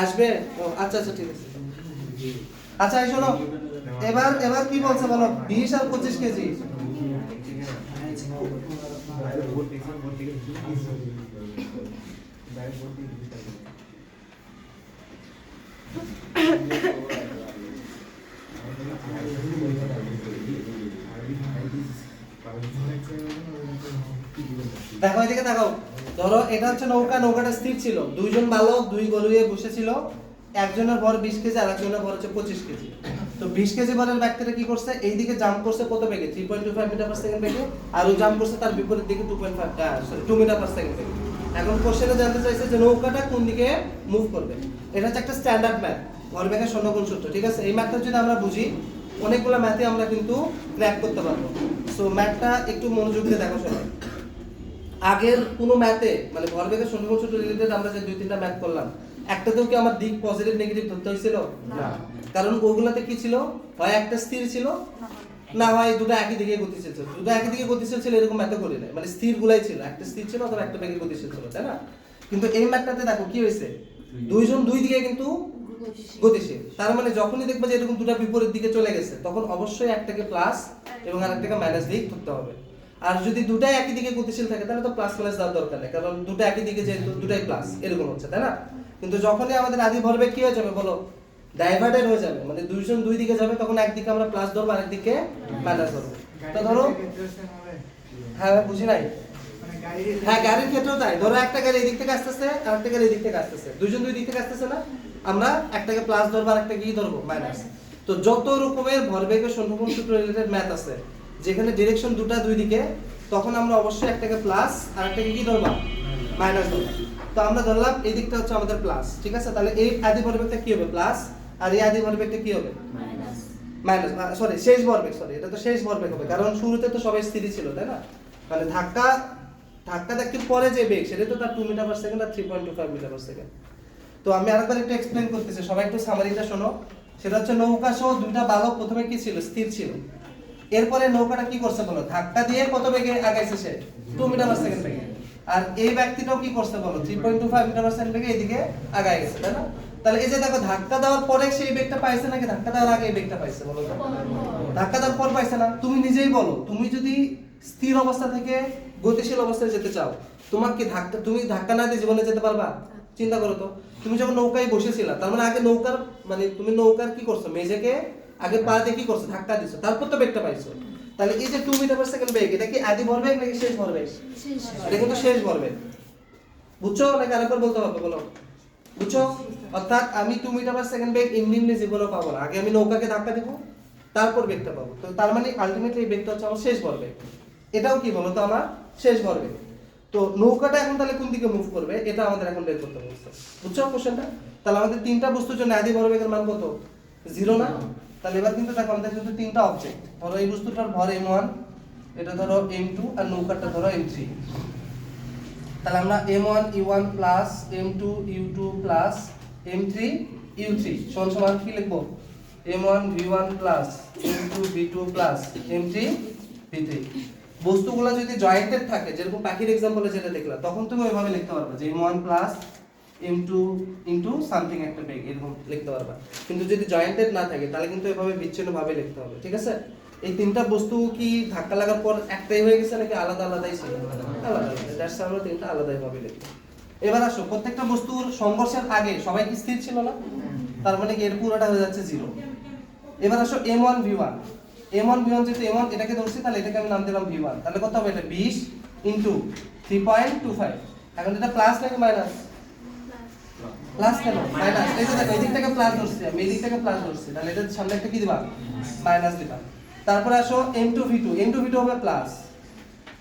আসবে? ও আচ্ছা আচ্ছা, ঠিক আছে। আচ্ছা এই শোনো, এবার কি বলছে বলো? 20 আর 25 কেজি। দেখো এদিকে তাকাও, ধরো এটা হচ্ছে নৌকা, নৌকাটা স্থির ছিল, দুইজন বালক দুই গলুয়ে বসেছিল, একজনের ভর 20 কেজি আর একজনের ভর হচ্ছে 25 কেজি। তো 20 কেজি ভরের ব্যক্তিটা কি করছে? এইদিকে জাম্প করছে কত বেগে? 3.25 মিটার পার সেকেন্ড বেগে, আর ও জাম্প করছে তার বিপরীত দিকে 2 মিটার পার সেকেন্ড বেগে। এখন কোশ্চেনে জানতে চাইছে যে নৌকাটা কোন দিকে মুভ করবে। এটা হচ্ছে একটা স্ট্যান্ডার্ড ম্যাথ, ভরবেগের শূন্যকোণ সূত্র। ঠিক আছে, এই ম্যাথটা যদি আমরা বুঝি, অনেকগুলো ম্যাথে আমরা কিন্তু ক্র্যাক করতে পারবো। সো ম্যাথটা একটু মনোযোগ দিয়ে দেখো সবাই। আগের কোনো ম্যাথে মানে ভরবেগের শূন্যকোণ সূত্র রিলেটেড আমরা যে 2-3টা ম্যাথ করলাম, একটাতেও কি আমার দিক পজিটিভ নেগেটিভ ধরতে হয়েছিল? না, কারণ ওগুলাতে কি ছিল? হয় একটা স্থির ছিল, না হয় দুটো একই দিকে গতিশীল ছিল। দুটো একই দিকে গতিশীল ছিল এরকম ম্যাথে করি না, মানে স্থির গুলাই ছিল, একটা স্থির ছিল অথবা একটা বেগে গতিশীল ছিল, তাই না? কিন্তু এই ম্যাথটাতে দেখো কি হয়েছে, দুইজন দুই দিকে কিন্তু গতিশীল। তার মানে যখনই দেখবে যে এরকম দুটো বিপরীত দিকে চলে গেছে, তখন অবশ্যই একটাকে প্লাস এবং আরেকটাকে মাইনাস দিক ধরতে হবে। আর যদি দুটাই একই দিকে গতিশীল থাকে তাহলে তো প্লাস মাইনাস দেওয়ার দরকার নেই, কারণ দুটো একই দিকে যেহেতু দুটাই প্লাস এরকম হচ্ছে, তাই না? কিন্তু যখনই আমাদের আদি ভরবেগ কি হয়ে যাবে বলো? ডাইভার্টেড হয়ে যাবে, মানে দুইজন দুই দিকে যাবে, তখন একদিকে আমরা প্লাস ধরবো আর একদিকে মাইনাস ধরবো। তো ধরো, হ্যাঁ বুঝি নাই। হ্যাঁ গাড়ির ক্ষেত্রেও তাই, ধরো একটা গাড়ি এদিক থেকে আসতেছে আর একটা গাড়ি এদিক থেকে আসতেছে, দুইজন দুই দিক থেকে আসতেছে না, আমরা একটাকে প্লাস ধরবো আর একটাকে কি ধরবো? মাইনাস। তো যত রকমের ভরবেগের শূন্যকোণ সূত্র রিলেটেড ম্যাথ আছে যেখানে ডিরেকশন দুটা দুই দিকে, তখন আমরা অবশ্যই একটাকে প্লাস আর একটাকে কি ধরবো? মাইনাস ধরবো। তো আমরা ধরলাম এই দিকটা হচ্ছে আমাদের প্লাস, ঠিক আছে? তাহলে এই আদি ভরবেগটা কি হবে? প্লাস, আর এই আদি ভরবেগটা কি হবে? মাইনাস। সরি, শেষ ভরবেগ, সরি এটা তো শেষ ভরবেগ হবে, কারণ শুরুতে তো সবাই স্থির ছিল, তাই না? মানে ধাক্কা ধাক্কির পরে যে বেগ সেটা তো তার 2 মিটার পার সেকেন্ড আর 3.25 মিটার পার সেকেন্ড। তো আমি আরেকবার একটু এক্সপ্লেইন করতেছি, সবাই একটু সামারিটা শোনো। সেটা হচ্ছে নৌকা সহ দুইটা বালক প্রথমে কি ছিল? স্থির ছিল। এরপরে নৌকাটা কি করছে বলো? ধাক্কা দিয়ে কত বেগে আগাইছে সে? 2 মিটার পার সেকেন্ড বেগে। আর এই ব্যক্তিটাও কি করছে বলো? 3.25 মিটার পার সেকেন্ড বেগে এদিকে আগায় গেছে, তাই না? তাহলে এই যে দেখো, ধাক্কা দেওয়ার পরে সেই বেগটা পাইছে নাকি ধাক্কা দেওয়ার আগে এই বেগটা পাইছে বলো? ধাক্কা দেওয়ার পর পাইছে না? তুমি নিজেই বলো, তুমি যদি স্থির অবস্থা থেকে গতিশীল অবস্থায় যেতে চাও, তুমি ধাক্কা না দিয়ে জীবনে যেতে পারবা? চিন্তা করো তো, তুমি যখন নৌকায় বসেছিলা, তার মানে আগে নৌকার মানে তুমি নৌকার কি করছো? মেঝেকে আগে পা দিয়ে কি করছো? ধাক্কা দিছো, তারপর তো বেগটা পাইছো। তাহলে এই যে 2 মিটার পার সেকেন্ড বেগ, এটা কি আদি ভরবেগ নাকি শেষ ভরবেগ? এটা কিন্তু শেষ ভরবেগ। বুঝছো নাকি আরেকবার বলতে হবে বলো? বুঝছো? অর্থাৎ আমি 2 মিটার পার সেকেন্ড বেগ এমনি জীবনে পাবো না, আগে আমি নৌকাকে ধাক্কা দিব, তারপর বেগটা পাবো। তো তার মানে আলটিমেটলি এই বেগটা হচ্ছে আমার শেষ ভরবেগ। এটাও কি বলো তো? আমার শেষ ভরবেগ। তো নৌকাটা এখন তাহলে কোন দিকে মুভ করবে, এটা আমাদের এখন বের করতে বলছে। বুঝছো কোশ্চেনটা? তাহলে আমাদের তিনটা বস্তুর জন্য আদি ভরবেগের মান কত? 0 না? তাহলে এবার কিন্তু দেখো আমাদের কিন্তু তিনটা অবজেক্ট। ধরো এই বস্তুটার ভর m1, এটা ধরো m2 আর নৌকাটা ধরো m3। তাহলে আমরা m1 u1 plus m2 u2 plus m3 u3 সমান সমান কি লিখবো? m1 v1 plus m2 v2 plus m3 v3। বস্তুগুলো যদি জয়েন্টেড থাকে, যেরকম পাখির এক্সাম্পলে যেটা দেখলাম, তখন তুমি ওইভাবে লিখতে পারবে যে m1 plus m2 into something একটা বেগ, এরকম লিখতে পারবা। কিন্তু যদি জয়েন্টেড না থাকে তাহলে কিন্তু এভাবে বিচ্ছিন্নভাবে লিখতে হবে, ঠিক আছে? এই তিনটা বস্তু কি ধাক্কা লাগার পর একটাই হয়ে গেছে নাকি আলাদা আলাদাই ছিল? আলাদা আলাদা। দ্যাটস আমরা তিনটা আলাদাই ভাবে লিখব। এবার আসো, প্রত্যেকটা বস্তুর সংঘর্ষের আগে সবাই কি স্থির ছিল না? তার মানে কি এর পুরোটা হয়ে যাচ্ছে 0। এবার আসো m1 v1, m1 v1 যেহেতু m1 এটাকে ধরছি, তাহলে এটাকে আমি নাম দিলাম v1। তাহলে কত হবে এটা? 20 ইনটু 3.25। এখন এটা প্লাস নাকি মাইনাস? প্লাস কেন? মাইনাস। এই যে দেখো, এই দিক থেকে প্লাস ধরছি আমি, এই দিক থেকে প্লাস ধরছি, তাহলে এটার সামনে একটা কি দিবা? মাইনাস দিবা। তারপরে আসো m2 v2, m2 v2 হবে প্লাস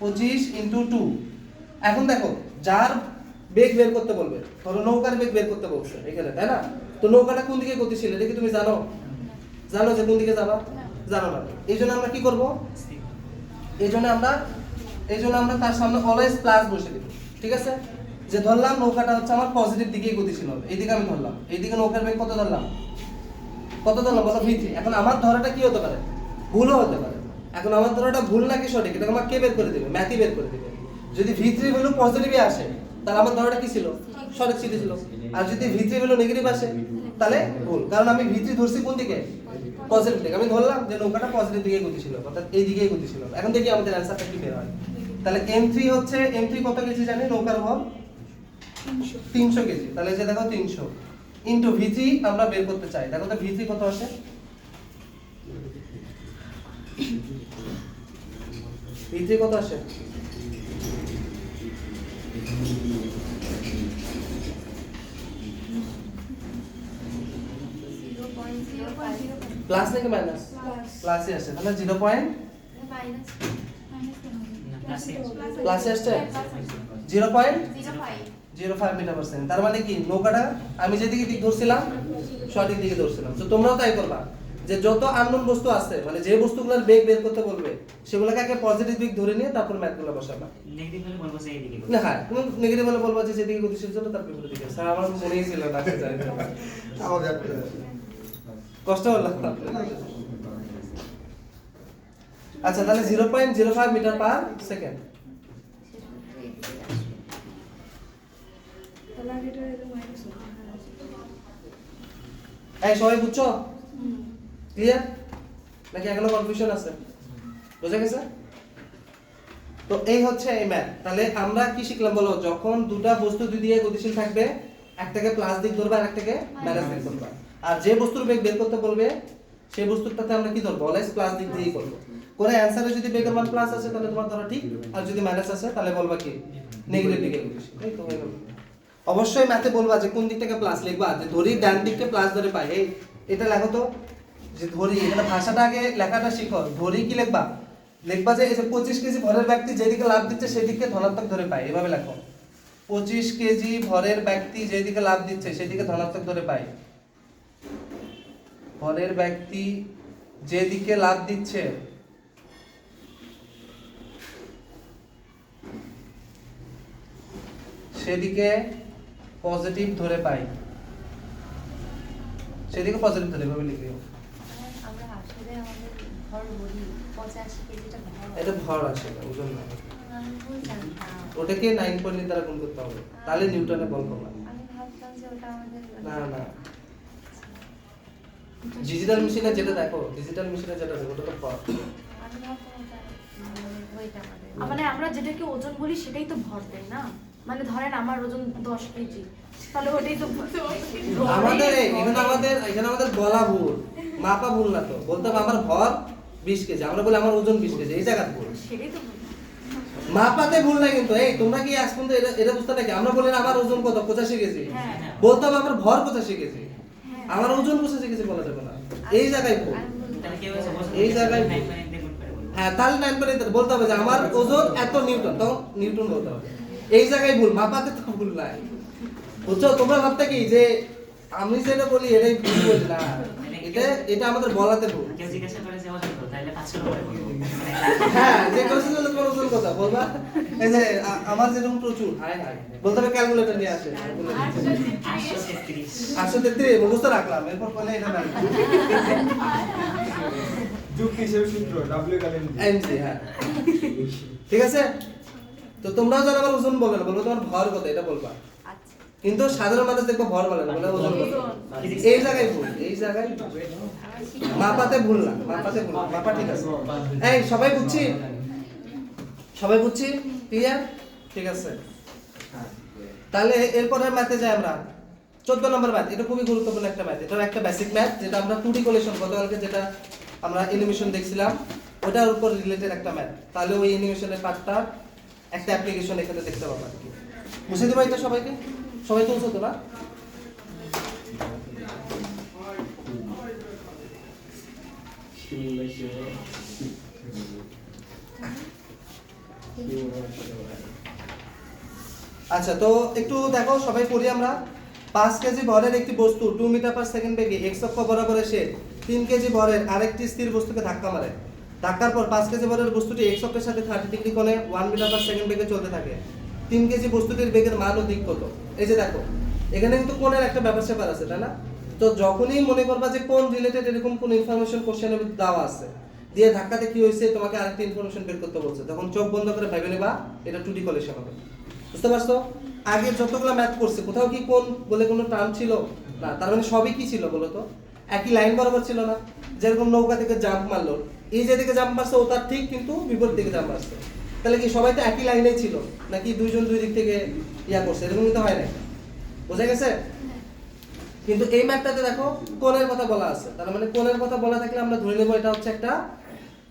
25 ইনটু 2। এখন দেখো, যার বেগ বের করতে বলবে, ধরো নৌকার বেগ বের করতে বলছে এখানে, তাই না? তো নৌকাটা কোন দিকে গতিশীল এটা কি তুমি জানো? জানো যে কোন দিকে যাবা? জানো না। এইজন্য আমরা কি করব? এইজন্য আমরা তার সামনে অলওয়েজ প্লাস বসে দিব, ঠিক আছে? যে ধরলাম নৌকাটা হচ্ছে আমার পজিটিভ দিকেই গতিশীল হবে, এইদিকে আমি ধরলাম, এইদিকে নৌকার বেগ কত ধরলাম? বলো v3। এখন আমার ধরাটা কি হতে পারে? ভুলও হতে পারে। এখন আমার ধরাটা ভুল নাকি সঠিক, এটা আমার কে বের করে দিবে? ম্যাথই বের করে দিবে। যদি v3 ভ্যালু পজিটিভই আসে তাহলে আমার ধরাটা কি ছিল? সঠিক ছিল। আর যদি v3 ভ্যালু নেগেটিভ আসে তাহলে ভুল, কারণ আমি v3 ধরছি কোন দিকে? পজিটিভ দিকে। আমি ধরলাম যে নৌকাটা পজিটিভ দিকে গতিশীল হবে, অর্থাৎ এই দিকেই গতিশীল হবে। এখন দেখি আমাদের অ্যানসারটা কি বের হয়। তাহলে m3 হচ্ছে, m3 কত কেজি জানি? নৌকার ভর 300 কেজি। তাহলে যে দেখো 300 ইনটু v3 আমরা বের করতে চাই। দেখো তো v3 কত আসে? v3 কত আসে? প্লাস নাকি মাইনাস? প্লাসে আসে। তাহলে 0. প্লাসে আসছে 0.05 মিটার পার সেকেন্ড। তার মানে কি নৌকাটা আমি যেদিকে দিক ধরছিলাম সঠিক দিকে ধরছিলাম। তো তোমরাও তাই করবা, যে যত আননোন বস্তু আছে, মানে যে বস্তুগুলোর বেগ বের করতে বলবে সেগুলোকে আগে পজিটিভ দিক ধরে নিয়ে তারপর ম্যাথগুলো বসাবা। নেগেটিভ হলে বলবো যে এইদিকে না, হ্যাঁ, তুমি নেগেটিভ হলে বলবা যে যেদিকে গতিশীল ছিল তার বিপরীত দিকে। স্যার আমার মনেই ছিল না, জানি না। কষ্ট হলো। আচ্ছা, তাহলে 0.05 মিটার পার সেকেন্ড। এই সবাই বুঝছো? ক্লিয়ার নাকি এখনো কনফিউশন আছে? বুঝা গেছে? তো এই হচ্ছে এই ম্যাথ। তাহলে আমরা কি শিখলাম বলো? যখন দুটো বস্তু দুই দিকে গতিশীল থাকবে, একটাকে প্লাস দিক ধরবে আর একটাকে মাইনাস দিক ধরবে। আর যে বস্তুর বেগ বের করতে বলবে সেই বস্তুটাতে আমরা কি ধরবো? অলওয়েজ প্লাস দিক দিয়েই করব। করে অ্যানসারে যদি বেগের মান প্লাস আসে তাহলে তোমার ধরা ঠিক, আর যদি মাইনাস আসে তাহলে বলবা কি নেগেটিভ দিকে গতিশীল। এই তো হয়ে গেল। অবশ্যই ম্যাথে বলবা যে কোন দিকটাকে প্লাস লিখবা। যে ধরি ডান দিককে প্লাস ধরে পাই, এই এটা লেখো তো, যে ধরি, এখানে ভাষাটা আগে লেখাটা শিখো। ধরি কি লিখবা? লিখবা যে এই যে 25 কেজি ভরের ব্যক্তি যেদিকে লাফ দিচ্ছে সেদিকে ধনাত্মক ধরে পাই, এভাবে লেখো। 25 কেজি ভরের ব্যক্তি যেদিকে লাফ দিচ্ছে সেদিকে ধনাত্মক ধরে পাই। ভরের ব্যক্তি যেদিকে লাফ দিচ্ছে সেদিকে পজিটিভ ধরে পাই। সেদিকে পজিটিভ ধরে ভাবে লিখি। আমরা আসলে আমাদের ভর বলি 85 কেজিটা ভর। এটা ভর আসে না, ওজন না। আমি ভুল জানতাম। ওটাকে 9 দ্বারা গুণ করতে হবে, তাহলে নিউটনে বল পাবা। আমি ভাবতাম যে ওটা আমাদের না, ডিজিটাল মেশিনে যেটা দেখো, ডিজিটাল মেশিনে যেটা দেখো ওটা তো ভর। আমি ভাবতাম ওটা ওইটা আমাদের। মানে আমরা যেটাকে ওজন বলি সেটাই তো ভর, তাই না? মানে ধরেন আমার ওজন 10 কেজি, তাহলে ওটাই তো এখানে আমাদের বলা ভুল, মাপা ভুল না। তো বলতে হবে আমার ভর 20 কেজি, আমরা বলি আমার ওজন 20 কেজি, এই জায়গা ভুল। সেটাই তো ভুল। মাপাতে ভুল না কিন্তু। এই তোমরা কি আজ পর্যন্ত এটা বুঝতে নাকি? আমরা বলি না আমার ওজন কত? 85 কেজি। হ্যাঁ। বলতে হবে আমার ভর 85 কেজি, হ্যাঁ। আমার ওজন 85 কেজি বলা যাবে না। এই জায়গায় ভুল। তাহলে কি হবে? এই জায়গায় ভুল। 9 দিয়ে গুণ করে বলবো। হ্যাঁ, তাহলে 9 বলতে হবে যে আমার ওজন এত নিউটন, তখন নিউটন বলতে হবে। এই জায়গায় ভুল, মাপাতে তো ভুল নাই। বুঝছো? তোমরা ভাবতে কি যে আমি যেটা বলি এটাই ভুল বলি না, এটা আমাদের বলাতে ভুল। কেউ জিজ্ঞাসা করে যে ওজন কত, তাহলে 500 করে বলবো। হ্যাঁ, যে কোশ্চেন করলে তোমার ওজন কথা বলবা, এই যে আমার যেরকম প্রচুর, হায় হায় বলতে হবে ক্যালকুলেটর নিয়ে আসে। 833। 833 মুখস্থ রাখলাম, এরপর বলে এটা না যুক্তি হিসেবে সূত্র W কালেন এমজি। হ্যাঁ, ঠিক আছে। তো তোমরাও জানো আমার ওজন বলবে না, বলবো তোমার ভর কত এটা বলবা। আচ্ছা কিন্তু সাধারণ মানুষ দেখবো ভর বলে না, বলে ওজন কত। এই জায়গায় ভুল, এই জায়গায় মাপাতে ভুল না, মাপাতে ভুল না, মাপা ঠিক আছে। এই সবাই বুঝছি, সবাই বুঝছি, ক্লিয়ার? ঠিক আছে। তাহলে এরপরের ম্যাথে যাই আমরা। 14 নম্বর ম্যাথ, এটা খুবই গুরুত্বপূর্ণ একটা ম্যাথ। এটা একটা বেসিক ম্যাথ, যেটা আমরা 2D কোলেশন গতকালকে যেটা আমরা অ্যানিমেশন দেখছিলাম ওটার উপর রিলেটেড একটা ম্যাথ। তাহলে ওই অ্যানিমেশনের পার্টটা একটা অ্যাপ্লিকেশন এখানে দেখতে পাবো আর কি। বুঝে দেবো এটা সবাইকে? সবাই তুলছো তো না? আচ্ছা, তো একটু দেখো সবাই পড়ি আমরা। 5 কেজি ভরের একটি বস্তু 2 মিটার পার সেকেন্ড বেগে x অক্ষ বরাবর এসে 3 কেজি ভরের আরেকটি স্থির বস্তুকে ধাক্কা মারে। ধাক্কার পর 5 কেজি ভরের বস্তুটি x অক্ষের সাথে 30 ডিগ্রি কোণে 1 মিটার পার সেকেন্ড বেগে চলতে থাকে। 3 কেজি বস্তুটির বেগের মান ও দিক কত? এই যে দেখো, এখানে কিন্তু কোণের একটা ব্যাপার স্যাপার আছে, তাই না? তো যখনই মনে করবা যে কোন রিলেটেড এরকম কোন ইনফরমেশন কোশ্চেনের মধ্যে দেওয়া আছে, দিয়ে ধাক্কাতে কি হয়েছে তোমাকে আরেকটা ইনফরমেশন বের করতে বলছে, তখন চোখ বন্ধ করে ভেবে নেবা এটা 2D কোলেশন হবে। বুঝতে পারছো? আগে যতগুলো ম্যাথ করছে কোথাও কি কোন বলে কোনো টার্ম ছিল না, তার মানে সবই কি ছিল বলো তো? একই লাইন বরাবর ছিল না। যেরকম নৌকা থেকে জাম্প মারলো, এই যেদিকে জাম্প মারছে ও তার ঠিক কিন্তু বিপরীত দিকে জাম্প মারছে, তাহলে কি সবাই তো একই লাইনেই ছিল নাকি দুইজন দুই দিক থেকে ইয়া করছে? এরকম কিন্তু হয় না। বোঝা গেছে? কিন্তু এই ম্যাথটাতে দেখো কোণের কথা বলা আছে, তার মানে কোণের কথা বলা থাকলে আমরা ধরে নেব এটা হচ্ছে একটা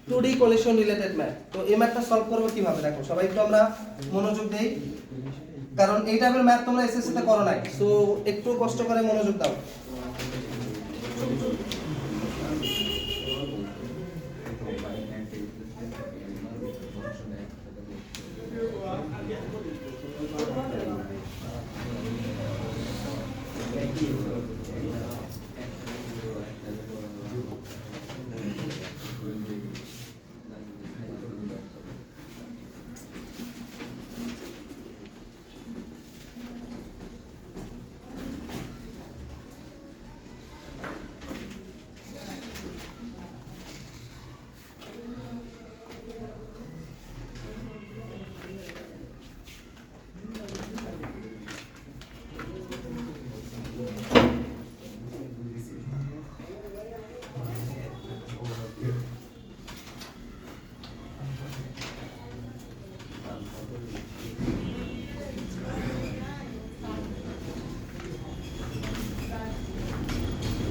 2D কোলেশন রিলেটেড ম্যাথ। তো এই ম্যাথটা সলভ করব কিভাবে দেখো, সবাই একটু আমরা মনোযোগ দেই, কারণ এই টাইপের ম্যাথ তোমরা এসএসসি তে করো নাই, সো একটু কষ্ট করে মনোযোগ দাও।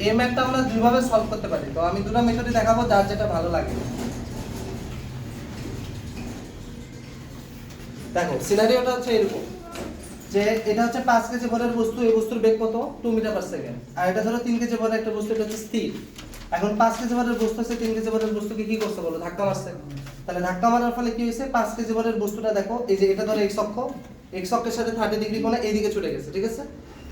এই ম্যাথটা আমরা দুইভাবে সলভ করতে পারি, তো আমি দুটো মেথডই দেখাবো, যার যেটা ভালো লাগে। দেখো সিনারিওটা হচ্ছে এরকম যে এটা হচ্ছে 5 কেজি ভরের বস্তু, এই বস্তুর বেগ কত 2 মিটার পার সেকেন্ড, আর এটা ধরো 3 কেজি ভরের একটা বস্তু, এটা হচ্ছে স্থির। এখন 5 কেজি ভরের বস্তু আছে, 3 কেজি ভরের বস্তুকে কি করছে বলো? ধাক্কা মারছে। তাহলে ধাক্কা মারার ফলে কি হয়েছে? 5 কেজি ভরের বস্তুটা দেখো, এই যে এটা ধরো x অক্ষ, x অক্ষের সাথে 30 ডিগ্রি কোণে এইদিকে ছুটে গেছে, ঠিক আছে?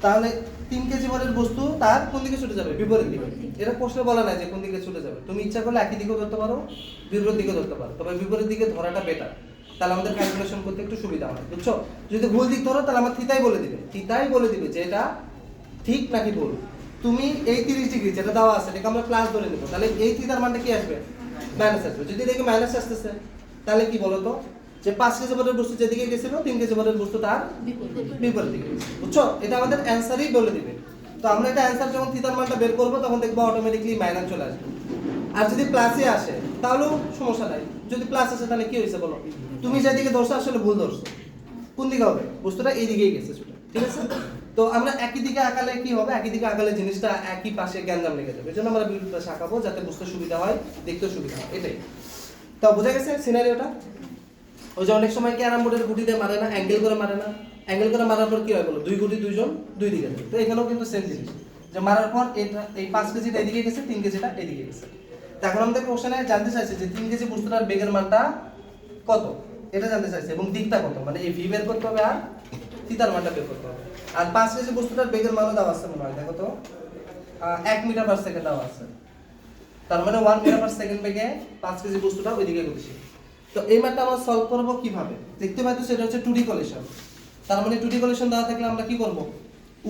তাহলে 3 কেজি ভরের বস্তু তার কোন দিকে ছুটে যাবে? বিপরীত দিকে। এটা প্রশ্নে বলা নাই যে কোন দিকে ছুটে যাবে, তুমি ইচ্ছা করলে একই দিকেও ধরতে পারো, বিপরীত দিকেও ধরতে পারো, তবে বিপরীত দিকে ধরাটা বেটার, তাহলে আমাদের ক্যালকুলেশন করতে একটু সুবিধা হয়, বুঝছো? যদি ভুল দিক ধরো তাহলে আমার থিতাই বলে দিবে যে এটা ঠিক নাকি ভুল। তুমি এই 30 ডিগ্রি যেটা দেওয়া আছে এটাকে আমরা প্লাস ধরে নেব, তাহলে এই থিতার মানটা কি আসবে? মাইনাস আসবে। যদি দেখি মাইনাস আসতেছে তাহলে কি বলতো, যে 5 কেজি ভরের বস্তু যেদিকে গেছিল 3 কেজি ভরের বস্তু তার বিপরীত দিকে গেছে, বুঝছো? এটা আমাদের অ্যানসারই বলে দিবে। তো আমরা এটা অ্যানসার যখন থিতার মানটা বের করব তখন দেখবো অটোমেটিকলি মাইনাস চলে আসবে। আর যদি প্লাসে আসে তাহলেও সমস্যা নাই, যদি প্লাস আসে তাহলে কি হয়েছে বলো? তুমি যেদিকে ধরছো আসলে ভুল ধরছো, কোন দিকে হবে? বস্তুটা এই দিকেই গেছে, ঠিক আছে? তো আমরা একই দিকে আঁকালে কি হবে? একই দিকে আঁকালে জিনিসটা একই পাশে জ্ঞানজাম লেগে যাবে, এজন্য আমরা বিরুদ্ধ পাশে আঁকাবো যাতে বুঝতে সুবিধা হয়, দেখতেও সুবিধা হয়, এটাই। তো বোঝা গেছে সিনারিওটা? ওই যে অনেক সময় ক্যারাম বোর্ডের গুটি দিয়ে মারে না, অ্যাঙ্গেল করে মারে না, অ্যাঙ্গেল করে মারার পর কি হয় বলো? দুই গুটি দুইজন দুই দিকে যায়। তো এখানেও কিন্তু সেম জিনিস, যে মারার পর এটা এই 5 কেজিটা এদিকে গেছে, 3 কেজিটা এদিকে গেছে। তো এখন আমাদের কোশ্চেনে জানতে চাইছে যে 3 কেজি বস্তুটার বেগের মানটা কত, এটা জানতে চাইছে, এবং দিকটা কত, মানে এই ভি বের করতে হবে আর থিটার মানটা বের করতে হবে। আর 5 কেজি বস্তুটার বেগের মানও দেওয়া আছে মনে হয়, দেখো তো 1 মিটার পার সেকেন্ড দেওয়া আছে। তার মানে 1 মিটার পার সেকেন্ড বেগে 5 কেজি বস্তুটা ওইদিকে গতিশীল। তো এই ম্যাথটা আমরা সলভ করব কিভাবে? দেখতে পাচ্ছ সেটা হচ্ছে 2D কলিশন। তার মানে 2D কলিশন দেওয়া থাকলে আমরা কি করব?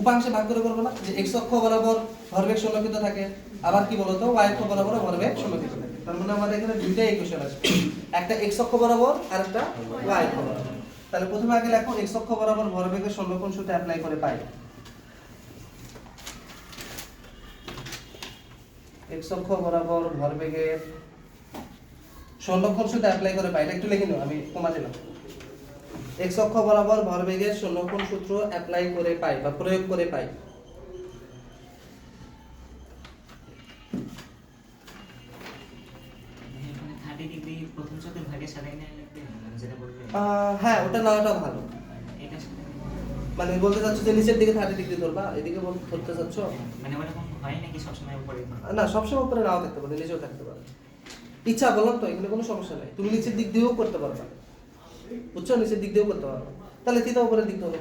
উপাংশে ভাগ করে করব না, যে x অক্ষ বরাবর ভরবেগ সংরক্ষিত থাকে, আবার কি বলতো y অক্ষ বরাবর ভরবেগ সংরক্ষিত থাকে। তার মানে আমাদের এখানে দুইটা ইকুয়েশন আছে, একটা x অক্ষ বরাবর আর একটা y অক্ষ বরাবর। তাহলে প্রথমে আগে লেখো x অক্ষ বরাবর ভরবেগের সংরক্ষণ সূত্র অ্যাপ্লাই করে পাই। x অক্ষ বরাবর ভরবেগের সংরক্ষণ সূত্র অ্যাপ্লাই করে পাই, এটা একটু লিখে নাও, আমি কমা দিলাম। x অক্ষ বরাবর ভরবেগের সংরক্ষণ সূত্র অ্যাপ্লাই করে পাই বা প্রয়োগ করে পাই। মানে 30 ডিগ্রি প্রথম চতুর্ভাগের সাথে নিয়ে লিখবে, মানে যেটা বলবে হ্যাঁ, ওটা নেওয়াটা ভালো। এটার সাথে মানে বলতে চাচ্ছ যে নিচের দিকে 30 ডিগ্রি ধরবা, এদিকে ধরতে চাচ্ছ? মানে ওরকম হয় নাকি সবসময় উপরে? না, সবসময় উপরে নাও থাকতে পারে, নিচেও থাকতে পারে। ইচ্ছা বললাম তো, এখানে কোনো সমস্যা নাই, তুমি নিচের দিক দিয়েও করতে পারবা, বুঝছো? নিচের দিক দিয়েও করতে পারবা, তাহলে থিতা উপরের দিক ধরো।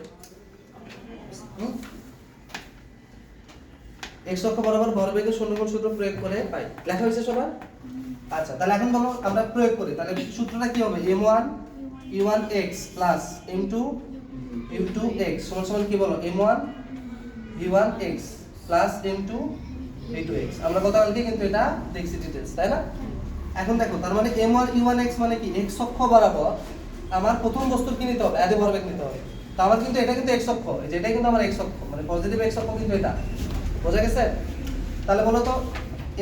x অক্ষ বরাবর ভরবেগের সংরক্ষণ সূত্র প্রয়োগ করে পাই, লেখা হয়েছে সবার? আচ্ছা, তাহলে এখন বলো আমরা প্রয়োগ করি, তাহলে সূত্রটা কি হবে? m1 u1x plus m2 u2x সমান সমান কি বলো? m1 v1x plus m2 v2x। আমরা গতকালকে কিন্তু এটা দেখছি ডিটেইলস, তাই না? এখন দেখো, তার মানে m1 u1x মানে কি? x অক্ষ বরাবর আমার প্রথম বস্তুর কি নিতে হবে? আদি ভরবেগ নিতে হবে। তো আমার কিন্তু এটা কিন্তু x অক্ষ, এই যে এটা কিন্তু আমার x অক্ষ, মানে পজিটিভ x অক্ষ কিন্তু এটা, বোঝা গেছে? তাহলে বলো তো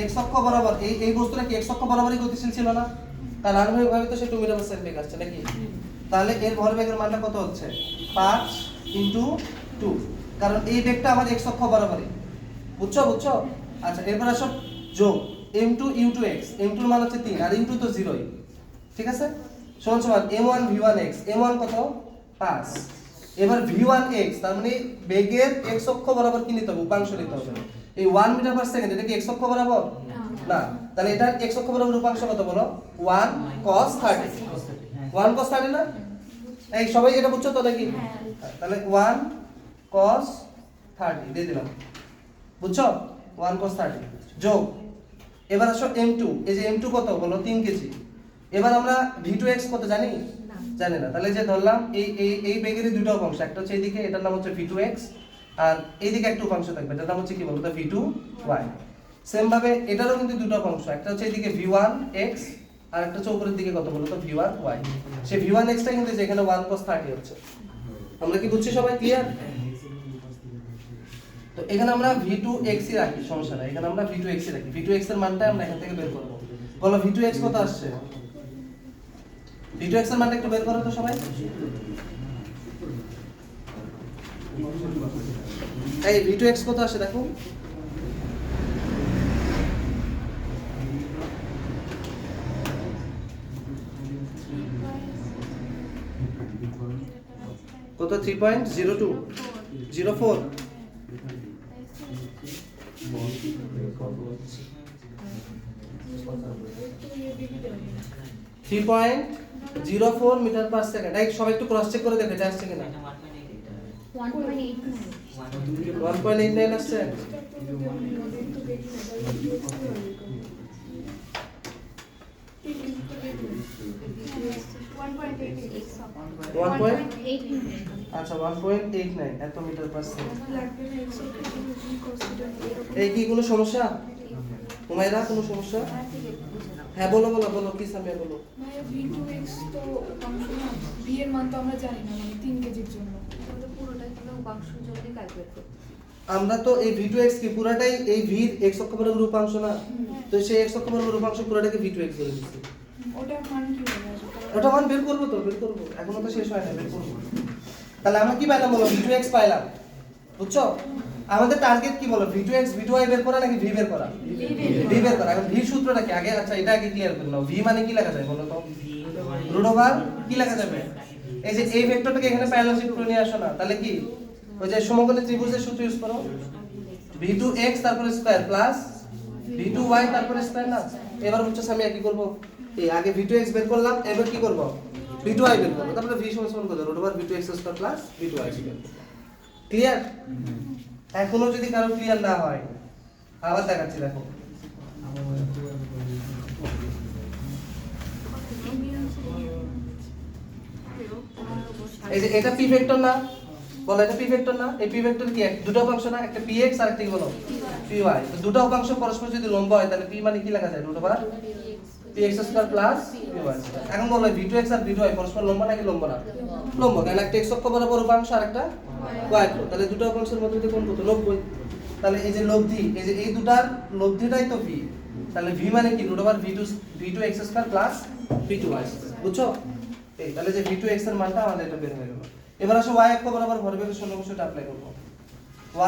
x অক্ষ বরাবর এই বস্তুটা কি x অক্ষ বরাবরই গতিশীল ছিল না? কারণ আনুভূমিকভাবে তো সে 2 মিটার পার সেকেন্ড বেগ আসছে নাকি? তাহলে এর ভরবেগের মানটা কত হচ্ছে? 5 × 2, কারণ এই বেগটা আমার x অক্ষ বরাবরই, বুঝছো? আচ্ছা, এরপর আসো যোগ m2 u2x, m2 এর মান হচ্ছে 3 আর u2 তো 0ই, ঠিক আছে? সমান সমান m1 v1x, m1 কত? 5। এবার v1x, তার মানে বেগের x অক্ষ বরাবর কি নিতে হবে? উপাংশ নিতে হবে। এই 1 মিটার পার সেকেন্ড এটা কি x অক্ষ বরাবর? না, তাহলে এটা x অক্ষ বরাবর উপাংশ কত বলো? 1 cos 30, 1 cos 30 না? এই সবাই এটা বুঝছো তো নাকি? তাহলে 1 cos 30 দিয়ে দিলাম, বুঝছো? 1 cos 30 যোগ, এবার আসো m2, এই যে m2 কত বলো? 3 কেজি। এবার আমরা v2x কত জানি? জানি না। তাহলে যে ধরলাম এই বেগেরই দুটো অংশ, একটা হচ্ছে এইদিকে, এটার নাম হচ্ছে v2x, আর এইদিকে একটা অংশ থাকবে, এটার নাম হচ্ছে কি বলতো? v2y। সেম ভাবে এটারও কিন্তু দুটো অংশ, একটা হচ্ছে এইদিকে v1x আর একটা হচ্ছে উপরের দিকে কত বলতো? v1y। সেই v1x টা কিন্তু যেখানে 1 cos 30 হচ্ছে। আমরা কি বুঝছি সবাই? ক্লিয়ার? তো এখানে আমরা v2x ই রাখি, সমস্যা নাই, এখানে আমরা v2x ই রাখি। v2x এর মানটা আমরা এখান থেকে বের করব। বলো v2x কত আসছে? v2x এর মানটা একটু বের করো তো সবাই। এই v2x কত আসে দেখো? কত? 3.0204। Three point 0.04 metre per second. সবাই একটু ক্রস চেক করে দেখো এটা আসছে কিনা। 1.89 আসছে। আচ্ছা 1.89 এত মিটার পার সেকেন্ড। এই কি কোনো সমস্যা? উমাইরা কোনো সমস্যা? হ্যাঁ বলো কি সামিয়া বলো। v2x তো উপাংশ না, v এর মান তো আমরা জানি না, মানে 3 কেজির জন্য তাহলে পুরোটা কিভাবে উপাংশ জন্য ক্যালকুলেট করতে? আমরা তো এই v2x কি পুরাটাই এই v x অক্ষ বরাবর উপাংশ না, তো সেই x অক্ষ বরাবর উপাংশ পুরাটাকে v2x ধরে নিচ্ছি। ওটার মান কি হবে? ওটা মান বের করব, এখনো তো শেষ হয় না, বের করব। তাহলে আমরা কি পাইলাম বলো? v2x পাইলাম, বুঝছো? আমাদের টার্গেট কি বলো? v2x v2y বের করা নাকি v বের করা? v বের করা। এখন v সূত্রটা কি আগে? আচ্ছা এটা আগে ক্লিয়ার করে নাও। v মানে কি লেখা যায় বলো তো? রুট ওভার কি লেখা যাবে? এই যে এই ভেক্টরটাকে এখানে প্যারালাল শিফট করে নিয়ে আসো না, তাহলে কি ওই যে সমকোণী ত্রিভুজের সূত্র ইউজ করো, v2x তারপরে স্কয়ার প্লাস v2y তারপরে স্কয়ার না। এবার হচ্ছে আমি কি করব? এই আগে v2x বের করলাম, এবার কি করব? v2y বের করব, তারপরে v সমান সমান কত? Root over v2x square plus v2y square. Clear? এখনো যদি কারো ক্লিয়ার না হয় আবার দেখাচ্ছি, দেখো এই যে এটা পি ভেক্টর না, বলো এটা পি ভেক্টর না? এই পি ভেক্টর কি দুটো অংশ না, একটা পি এক্স আর একটা কি বলো পি ওয়াই। তো দুটো অংশ পরস্পর যদি লম্ব হয় তাহলে পি মানে কি লেখা যায়? Root over P X square plus P Y. এখন বলো v2x আর v2y পরস্পর লম্ব নাকি লম্ব না? লম্ব, কারণ একটা x অক্ষ বরাবর উপাংশ আর একটা y অক্ষ, তাহলে দুটো অংশের মধ্যে যদি কোণ কত? 90। তাহলে এই যে লব্ধি, এই যে এই দুটার লব্ধিটাই তো v, তাহলে v মানে কি? Root over v2x square plus v2y, বুঝছো? এই তাহলে যে v2x এর মানটা আমাদের এটা বের হয়ে গেল। এবার আসো y অক্ষ বরাবর ভরবেগের শূন্যকোণটা অ্যাপ্লাই করব।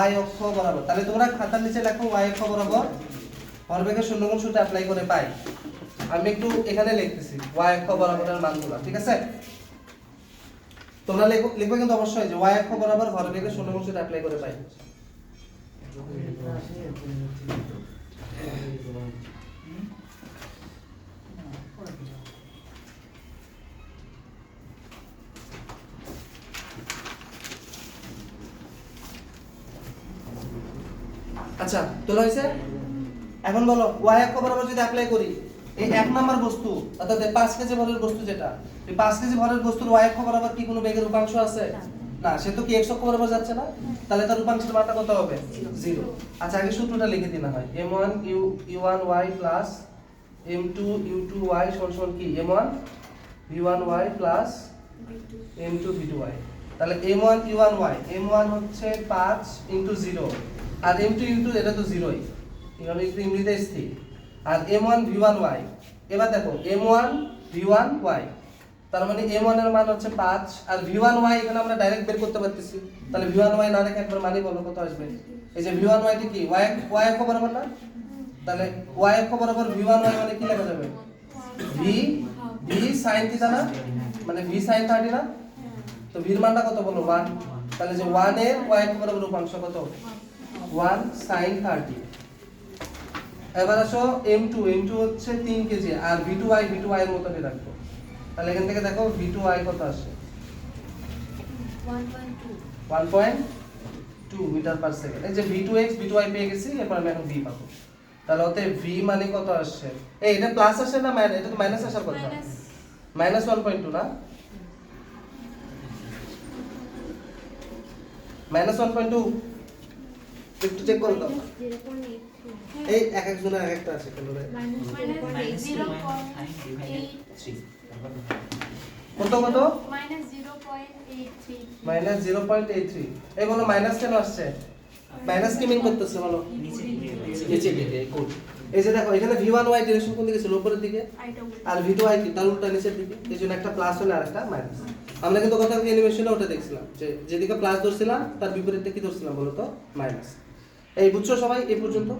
y অক্ষ বরাবর, তাহলে তোমরা খাতার নিচে লেখো y অক্ষ বরাবর ভরবেগের শূন্যকোণ সূত্র অ্যাপ্লাই করে পাই। আমি একটু এখানে লিখতেছি y অক্ষ বরাবরের মানগুলো, ঠিক আছে? তোমরা লিখবে কিন্তু অবশ্যই যে y অক্ষ বরাবর ভরবেগের শূন্যকোণ সূত্র অ্যাপ্লাই করে পাই। আচ্ছা তোলা হয়েছে? এখন বলো y অক্ষ বরাবর যদি অ্যাপ্লাই করি, এই 1 নাম্বার বস্তু অর্থাৎ 5 কেজি ভরের বস্তু যেটা, এই 5 কেজি ভরের বস্তুর y অক্ষ বরাবর কি কোনো বেগের উপাংশ আছে? না, সে তো কি x অক্ষ বরাবর যাচ্ছে না, তাহলে তার উপাংশের মানটা কত হবে? 0। আচ্ছা আগে সূত্রটা লিখে দিনা হয়, m1 u1y plus m2 u2y সমান কি? m1 v1y plus m2 v2y। তাহলে m1 u1y, m1 হচ্ছে 5 * 0 আর m2 u2 এটা তো 0ই, এখানে একটু ইংরেজিতে স্থির। আর m1 v1y, এবার দেখো m1 v1y, তার মানে m1 এর মান হচ্ছে 5 আর v1y এখানে আমরা ডাইরেক্ট বের করতে পারতেছি, তাহলে v1y না রেখে একবার মানি বলো কত আসবে? এই যে v1y টি কি y অক্ষ বরাবর না, তাহলে y অক্ষ বরাবর v1y মানে কি লেখা যাবে? v sin থিটা না, মানে v sin 30 না, তো v এর মানটা কত বলো? 1। তাহলে যে 1 এর y অক্ষ বরাবর উপাংশ কত? 1 sin 30। এবার আসো m2 হচ্ছে 3 কেজি আর v2y এর মতই রাখবো, তাহলে এখান থেকে দেখো v2y কত আসে? 1.2 মিটার পার সেকেন্ড। এই যে v2x v2y পেয়ে গেছি, এরপর আমি এখন v পাবো। তাহলে ওতে v মানে কত আসছে? এই এটা প্লাস আসে না মাইনাস? এটা তো মাইনাস আসার কথা, মাইনাস 1.2 না, মাইনাস 1.2 একটু চেক করো তো। এই এক একজনের এক একটা আছে কেন রে? কত কত? মাইনাস 0.83। এই বলো মাইনাস কেন আসছে? মাইনাস কি মিন করতেছে বলো? নিচে দিকে কোড। এই যে দেখো এখানে v1y ডিরেকশন কোন দিকে ছিল? উপরের দিকে, আর v2y কি তার উল্টা নিচের দিকে, এইজন্য একটা প্লাস হলে আরেকটা মাইনাস। আমরা কিন্তু কথা অ্যানিমেশনে ওটা দেখছিলাম যে যেদিকে প্লাস ধরছিলাম তার বিপরীতে কি ধরছিলাম বলো তো? মাইনাস। এই বুঝছো সবাই এই পর্যন্ত?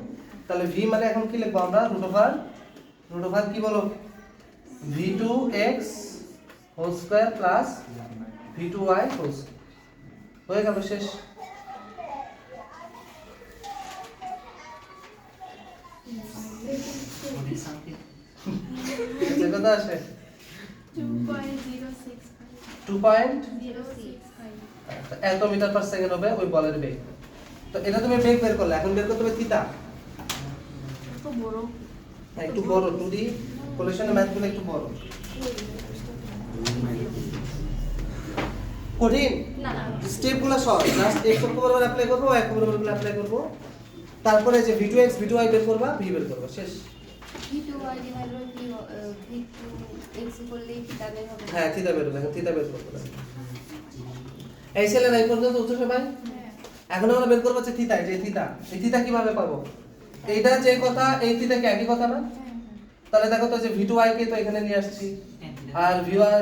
তাহলে v মানে এখন কি লিখবো আমরা? রুট ওভার কি বলো? v2x whole square plus v2y whole square. হয়ে গেল, শেষ। যে কথা আসে 2.06 এত মিটার পার সেকেন্ড হবে ওই বলের বেগ। তো এটা তুমি বেগ বের করলে, এখন বের করতে হবে থিটা। তো বড়, একটু বড়, 2D কোলেশনের ম্যাথগুলো একটু বড়। কঠিন না না স্টেপগুলো সহজ, জাস্ট x অক্ষ বরাবর অ্যাপ্লাই করব, y অক্ষ বরাবর অ্যাপ্লাই করব, তারপরে যে v2x v2y বের করবা, v বের করবা, শেষ। v2y ডিভাইডেড বাই v2x করলে থিটা বের হবে। হ্যাঁ থিটা বের হবে, থিটা বের করব। এই ছেলে নাই পর্যন্ত উত্তর সবাই? এখন আমরা বের করব যে থিটা, এই থিটা কিভাবে পাবো? এইটা যে কথা, এই থিটা কি একই কথা না? তাহলে দেখো তো যে v2y কে তো এখানে নিয়ে আসছি আর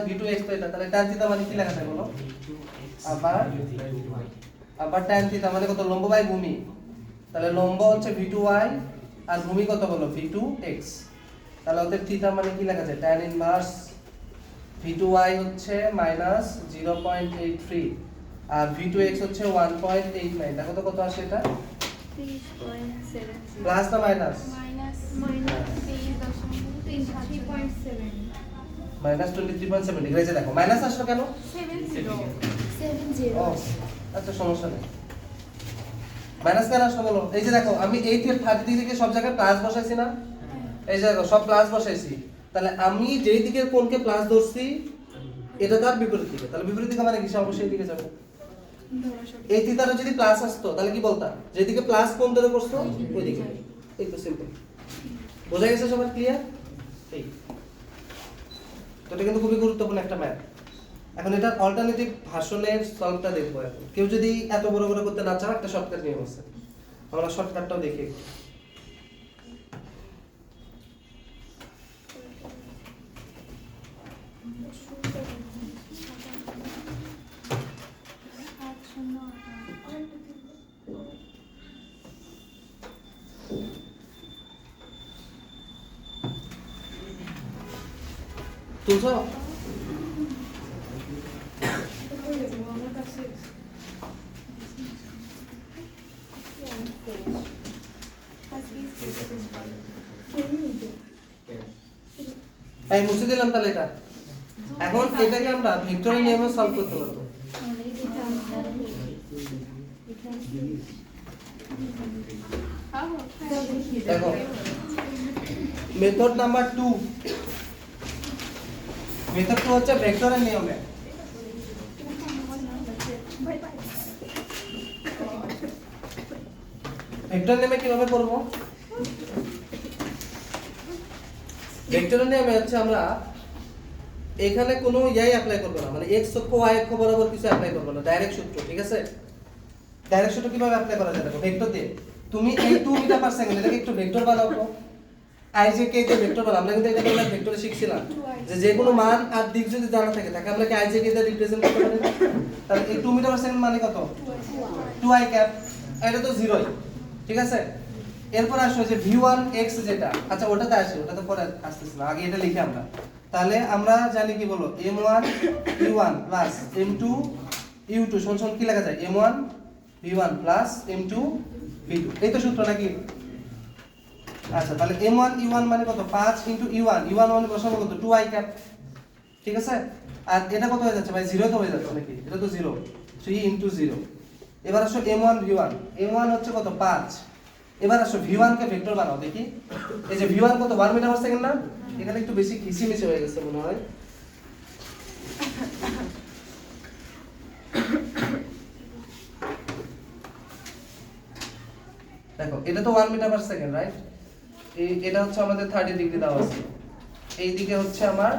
v2x তো এটা, তাহলে tan থিটা মানে কি লেখা যায় বলো? আবার tan থিটা মানে কত? লম্ব বাই ভূমি। তাহলে লম্ব হচ্ছে v2y আর ভূমি কত বলো? v2x। তাহলে ওদের থিটা মানে কি লেখা যায়? tan ইনভার্স v2y হচ্ছে -0.83 আর v2x হচ্ছে 1.89। দেখো তো কত আসে এটা? 30.70 প্লাস না মাইনাস? -23.7 ডিগ্রি। দেখো মাইনাস আসলো কেন? 70 ও আচ্ছা সমস্যা নেই। মাইনাস কেন আসলো বলো? এই যে দেখো আমি এই 30 থেকে সব জায়গায় প্লাস বসাইছি না, এই যে দেখো সব প্লাস বসাইছি, তাহলে আমি যেই দিকের কোণকে প্লাস ধরছি এটা তার বিপরীত দিকে, তাহলে বিপরীত দিকে মানে কি সে অবশ্যই এই দিকে যাবে। এই থিটাটা যদি প্লাস আসতো তাহলে কি বলতা, যেদিকে প্লাস কোণ ধরে করছো ওই দিকে। এই তো সিম্পল, বোঝা গেছে সবার? ক্লিয়ার? এই তো এটা কিন্তু খুবই গুরুত্বপূর্ণ একটা ম্যাথ। এখন এটার অল্টারনেটিভ ভার্সনের সলভটা দেখবো এখন। কেউ যদি এত বড় করে করতে না চাও একটা শর্টকাট নিয়ম আছে, আমরা শর্টকাটটাও দেখি। তুলছো? আমার কাছে এই মুছে দিলাম তাহলে এটা। এখন এটাকে আমরা ভেক্টরের নিয়মে সলভ করতে পারবো। দেখো মেথড নাম্বার 2, মেথড 2 হচ্ছে ভেক্টরের নিয়মে। ভেক্টর নিয়মে কিভাবে করব? ভেক্টরের নিয়মে হচ্ছে আমরা এখানে কোনো ইয়াই অ্যাপ্লাই করব না, মানে x অক্ষ y অক্ষ বরাবর কিছু অ্যাপ্লাই করব না, ডাইরেক্ট সূত্র, ঠিক আছে? ডাইরেক্ট সূত্র কিভাবে অ্যাপ্লাই করা যায় দেখো, ভেক্টর দিয়ে তুমি এই 2 মিটার পার সেকেন্ড এটাকে একটু ভেক্টর বানাও তো। i j k তে ভেক্টর বানাও, আমরা কিন্তু এটা আমরা ভেক্টরে শিখছিলাম যে যে কোনো মান আর দিক যদি জানা থাকে তাকে আমরা কি i j k দিয়ে রিপ্রেজেন্ট করতে পারি। তাহলে এই 2 মিটার পার সেকেন্ড মানে কত? 2i ক্যাপ, এটা তো 0ই, ঠিক আছে? এরপর আসো যে v1 x যেটা, আচ্ছা ওটাতে আসে, ওটা তো পরে আসতেছে না, আগে এটা লিখি আমরা। তাহলে আমরা জানি কি বলো, m1 u1 plus m2 u2 সমান কি লেখা যায়, m1 v1 plus m2 v2, এই তো সূত্র নাকি? আচ্ছা তাহলে m1 u1 মানে কত, 5 u1, u1 মানে বসাবো কত, 2i ক্যাপ, ঠিক আছে? আর এটা কত হয়ে যাচ্ছে ভাই, 0 তো হয়ে যাচ্ছে নাকি, এটা তো 0, 3 0। এবার আসো m1 v1, m1 হচ্ছে কত, 5। এবার আসো v1 কে ভেক্টর বানাও দেখি। এই যে v1 কত, 1 মিটার পার সেকেন্ড না? এখানে একটু বেশি ঘিসিমিসি হয়ে গেছে মনে হয়। দেখো এটা তো 1 মিটার পার সেকেন্ড, রাইট? এটা হচ্ছে আমাদের 30 ডিগ্রি দেওয়া আছে। এই দিকে হচ্ছে আমার,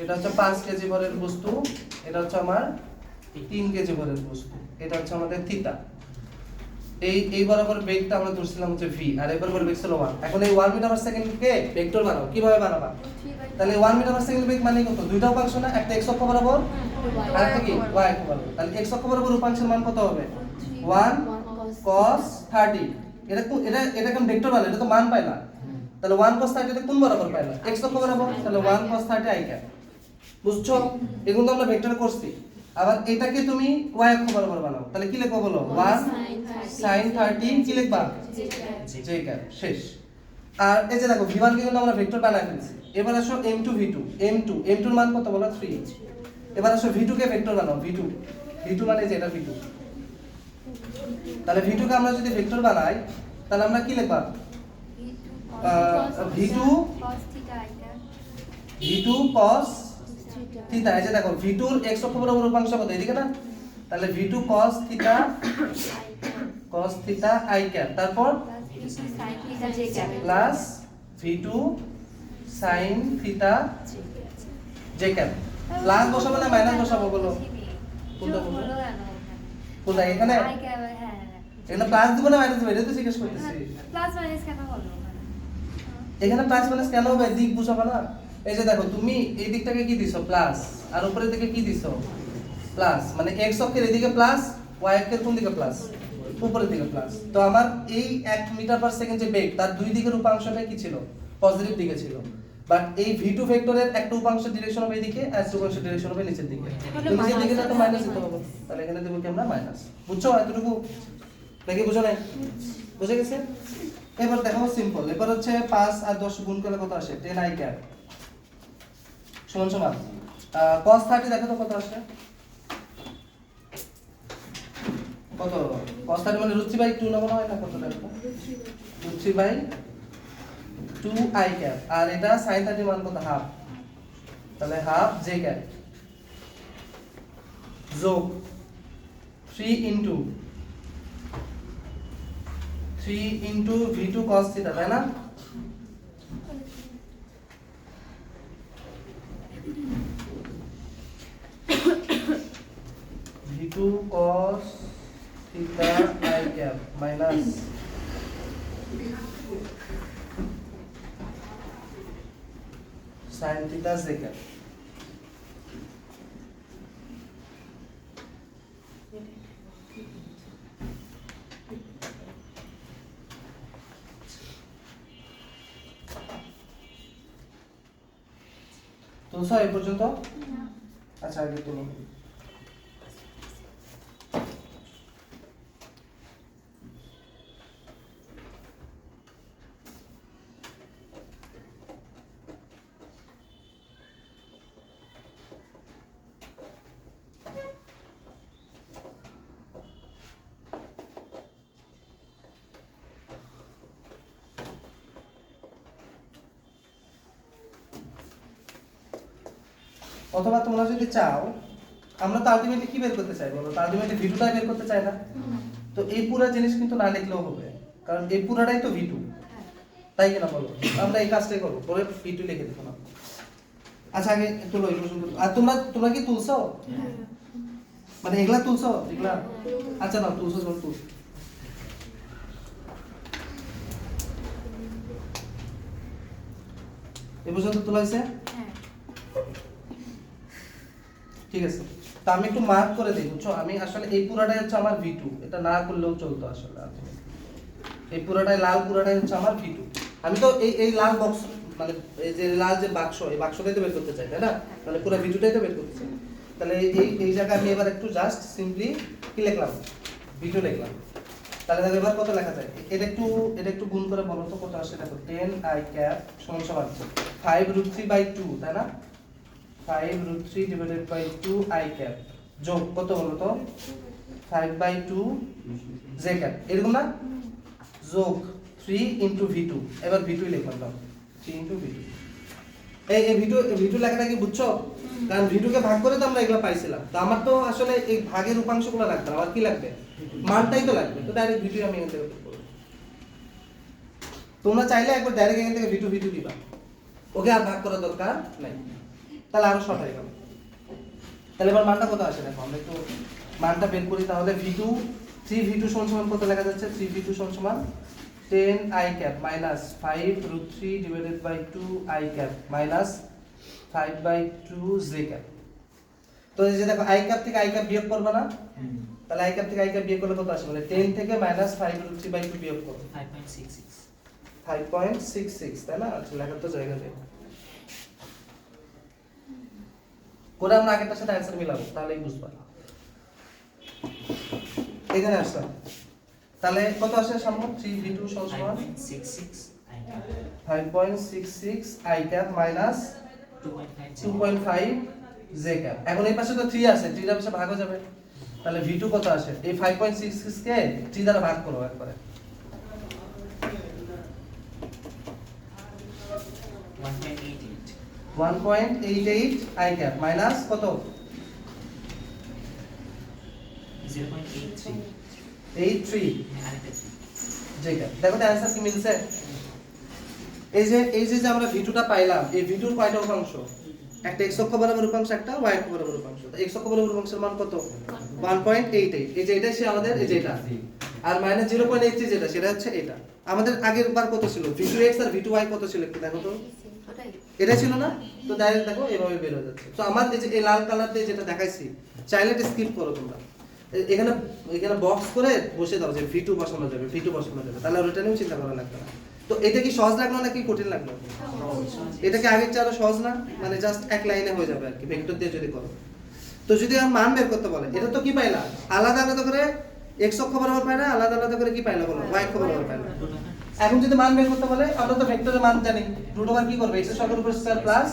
এটা হচ্ছে 5 কেজি ভরের বস্তু, এটা হচ্ছে আমার 3 কেজি ভরের বস্তু, এটা হচ্ছে আমাদের থিটা। এই বরাবর বেগটা আমরা ধরছিলাম হচ্ছে v, আর এই বরাবর বেগ ছিল 1। এখন এই 1 মিটার পার সেকেন্ডকে ভেক্টর বানাও, কিভাবে বানাবা? তাহলে 1 মিটার পার সেকেন্ড বেগ মানে কত, দুইটা উপাংশ না, একটা x অক্ষ বরাবর আর একটা কি y অক্ষ বরাবর। তাহলে x অক্ষ বরাবর উপাংশের মান কত হবে, 1 cos 30। এটা এটা কোন ভেক্টর বানালে, এটা তো মান পায় না, তাহলে 1 cos 30 এটা কোন বরাবর পায় না, x অক্ষ বরাবর, তাহলে 1 cos 30 i ক্যাপ। বুঝছো? এগুলো তো আমরা ভেক্টর করছি। আবার এটাকে তুমি y অক্ষ বরাবর বানাও, তাহলে কি লিখবো বলো, 1 sin 30 কি লিখবা, j ক্যাপ, শেষ। আর এই যে দেখো v1 কে কিন্তু আমরা ভেক্টর বানায় ফেলছি। এবার আসো m2 v2, m2 এর মান কত বলো, 3। এবার আসো v2 কে ভেক্টর বানাও, v2 মানে যে এটা v2। তাহলে v2 কে আমরা যদি ভেক্টর বানাই তাহলে আমরা কি লিখবা, v2 cos থিটা। এই যে দেখো v2 এর x অক্ষ বরাবর উপাংশ কত, এদিকে না? তাহলে v2 cos theta i cap, তারপর plus v2 sin theta j cap. Plus বসাবো না মাইনাস বসাবো বলো, কোনটা বলো? কোনটা এখানে? এখানে প্লাস দিব না মাইনাস দিব, এটা তো জিজ্ঞেস করতেছি। প্লাস মাইনাস কেন হলো? এখানে প্লাস মাইনাস কেন হবে, দিক বুঝাবো না? এই যে দেখো তুমি এই দিকটাকে কি দিছো, প্লাস, আর উপরের দিকে কি দিছো, প্লাস, মানে x অক্ষের এদিকে প্লাস, y অক্ষের কোন দিকে প্লাস, উপরের দিকে প্লাস। তো আমার এই 1 মিটার পার সেকেন্ড যে বেগ, তার দুই দিকের উপাংশটা কি ছিল, পজিটিভ দিকে ছিল। বাট এই v2 ভেক্টরের একটা উপাংশের ডিরেকশন হবে এদিকে, আর একটা উপাংশের ডিরেকশন হবে নিচের দিকে। তুমি যে দিকে তো মাইনাস দিতে হবে, তাহলে এখানে দেব কি আমরা মাইনাস। বুঝছো এতটুকু নাকি বুঝো নাই? বুঝে গেছে? এবার দেখো সিম্পল। এবার হচ্ছে 5 আর 10 গুণ করলে কত আসে, 10i ক্যাপ সমান সমান cos 30 দেখো তো কত আসে, কত cos 30 মানে √3/2 না মনে হয় না কত দেখো √3/2 i cap আর এটা sin 30 মান কত হাফ তাহলে হাফ j cap যোগ 3 into v2 cos θ তাই না v2 cos θ i cap minus sin θ j cap তুলছো এই পর্যন্ত আচ্ছা আগে তুলো অথবা তোমরা যদি চাও আমরা তো আলটিমেটলি কি বের করতে চাই বলো তো আলটিমেটলি v2টাই বের করতে চাই না তো এই পুরো জিনিস কিন্তু না লিখলেও হবে কারণ এই পুরোটাই তো v2 তাই কি না বলো আমরা এই কাজটাই করব পরে v2 লিখে দেব না আচ্ছা আগে তুলো এই পর্যন্ত আর তোমরা কি তুলছো মানে এগুলা তুলছো এগুলা আচ্ছা না তুলছো যখন তুল এই পর্যন্ত তোলা হয়েছে হ্যাঁ ঠিক আছে তো আমি একটু মার্ক করে দিই বুঝছো আমি আসলে এই পুরাটাই হচ্ছে আমার v2 এটা না করলেও চলতো আসলে এই পুরাটাই লাল পুরাটাই হচ্ছে আমার v2 আমি তো এই লাল বক্স মানে এই যে লাল যে বাক্স এই বাক্সটাই তো বের করতে চাই তাই না মানে পুরো v2টাই তো বের করতে চাই তাহলে এই জায়গায় আমি এবার একটু জাস্ট সিম্পলি কি লিখলাম v2 লিখলাম তাহলে দেখো এবার কত লেখা যায় এটা একটু গুণ করে বলো তো কত আসে দেখো 10 i cap সমান 5√3/2 তাই না 5√3/2 i cap যোগ কত হলো তো 5/2 j cap এরকম না যোগ 3 into v2 এবার v2 লিখলাম দাও 3 into v2 এই v2 লেখাটা কি বুঝছো কারণ v2 কে ভাগ করে তো আমরা এগুলা পাইছিলাম তো আমার তো আসলে এই ভাগের উপাংশগুলো লাগবে না আমার কি লাগবে মানটাই তো লাগবে তো ডাইরেক্ট v2 আমি এখান থেকে করব তোমরা চাইলে একবার ডাইরেক্ট এখান থেকে v2 দিবা ওকে আর ভাগ করার দরকার নাই তাহলে আরো শর্ট হয়ে গেল তাহলে এবার মানটা কত আসে দেখো আমরা একটু মানটা বের করি তাহলে v2 3v2 সমান কত লেখা যাচ্ছে 3v2 সমান 10 i cap minus 5√3/2 i cap minus 5/2 j cap তো এই যে দেখো i cap থেকে i cap বিয়োগ করবে না তাহলে i cap থেকে i cap বিয়োগ করলে কত আসে মানে 10 থেকে minus 5√3/2 বিয়োগ করো 5.66 তাই না আচ্ছা লেখার তো জায়গা নেই করে আমরা আগেরটার সাথে অ্যানসার মিলাবো তাহলেই বুঝবা এখানে আসলাম তাহলে কত আসে সামনে 3v2 সমান 5.66 i cap minus 2.5 j cap এখন এই পাশে তো 3 আছে 3 এর পাশে ভাগ হয়ে যাবে তাহলে v2 কত আসে এই 5.66 কে 3 দ্বারা ভাগ করো একবারে 1.88 i cap minus কত 0.83 j cap দেখো তো অ্যানসার কি মিলছে এই যে আমরা v2টা পাইলাম এই v2 এর কয়টা উপাংশ একটা x অক্ষ বরাবর উপাংশ একটা y অক্ষ বরাবর উপাংশ তো x অক্ষ বরাবর উপাংশের মান কত 1.88 এই যে এটা সে আমাদের এই যে এটা আর মাইনাস 0.83 যেটা সেটা হচ্ছে এটা আমাদের আগের বার কত ছিল v2x আর v2y কত ছিল একটু দেখো তো এটা ছিল না তো ডাইরেক্ট দেখো এভাবে বের হয়ে যাচ্ছে তো আমার এই যে এই লাল কালার দিয়ে যেটা দেখাইছি চাইলে এটা স্কিপ করো তোমরা এখানে বক্স করে বসে দাও যে v2 বসানো যাবে তাহলে ওটা নিয়েও চিন্তা করা লাগবে না তো এটা কি সহজ লাগলো নাকি কঠিন লাগলো এটা কি আগের চেয়ে আরো সহজ না মানে জাস্ট এক লাইনে হয়ে যাবে আর কি ভেক্টর দিয়ে যদি করো তো যদি আমি মান বের করতে বলে এটা তো কি পাইলা আলাদা আলাদা করে x অক্ষ বরাবর পাইলা আলাদা আলাদা করে কি পাইলা বলো y অক্ষ বরাবর পাইলা এখন যদি মান বের করতে বলে আমরা তো ভেক্টরের মান জানি √ওভার কি করবে x এর স্কয়ার উপর স্কয়ার প্লাস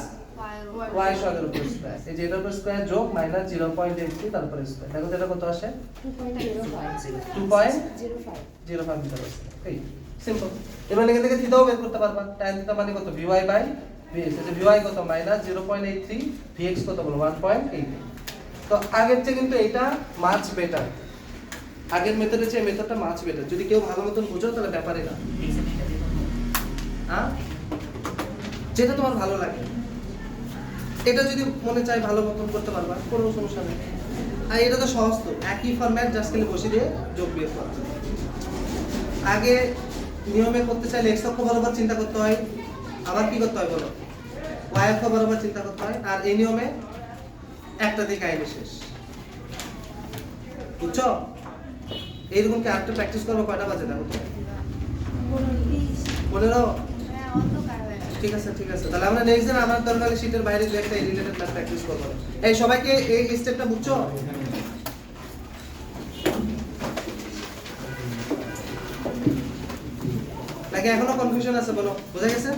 y সহগের উপর স্কয়ার এই যে এটার উপর স্কয়ার যোগ মাইনাস 0.83 তারপর স্কয়ার দেখো তো এটা কত আসে 2.05 মিটার আসে এই সিম্পল এবার এখান থেকে থিটাও বের করতে পারবা tan থিটা মানে কত vy বাই vx এই যে vy কত মাইনাস 0.83 vx কত বলো 1.8 তো আগের চেয়ে কিন্তু এটা মাচ বেটার আগের মেথডের চেয়ে মেথডটা মাচ বেটার যদি কেউ ভালো মতন বুঝো তাহলে ব্যাপারই না হ্যাঁ যেটা তোমার ভালো লাগে এটা যদি মনে চাই ভালো মতন করতে পারবা কোনো সমস্যা নেই আর এটা তো সহজ তো একই ফরম্যাট জাস্ট খালি বসিয়ে দিয়ে যোগ বিয়োগ করা আগে নিয়মে করতে চাইলে x অক্ষ বরাবর চিন্তা করতে হয় আবার কি করতে হয় বলো y অক্ষ বরাবর চিন্তা করতে হয় আর এই নিয়মে একটা দিয়ে কাহিনী শেষ বুঝছো এইরকম কি আরেকটা প্র্যাকটিস করবো কয়টা বাজে দেখো তো 15 ঠিক আছে তাহলে আমরা নেক্সট দিন আমার দরকার শীটের বাইরে যে একটা রিলেটেড ক্লাস প্র্যাকটিস করব এই সবাইকে এই স্টেপটা বুঝছো নাকি এখনো কনফিউশন আছে বলো বোঝা গেছে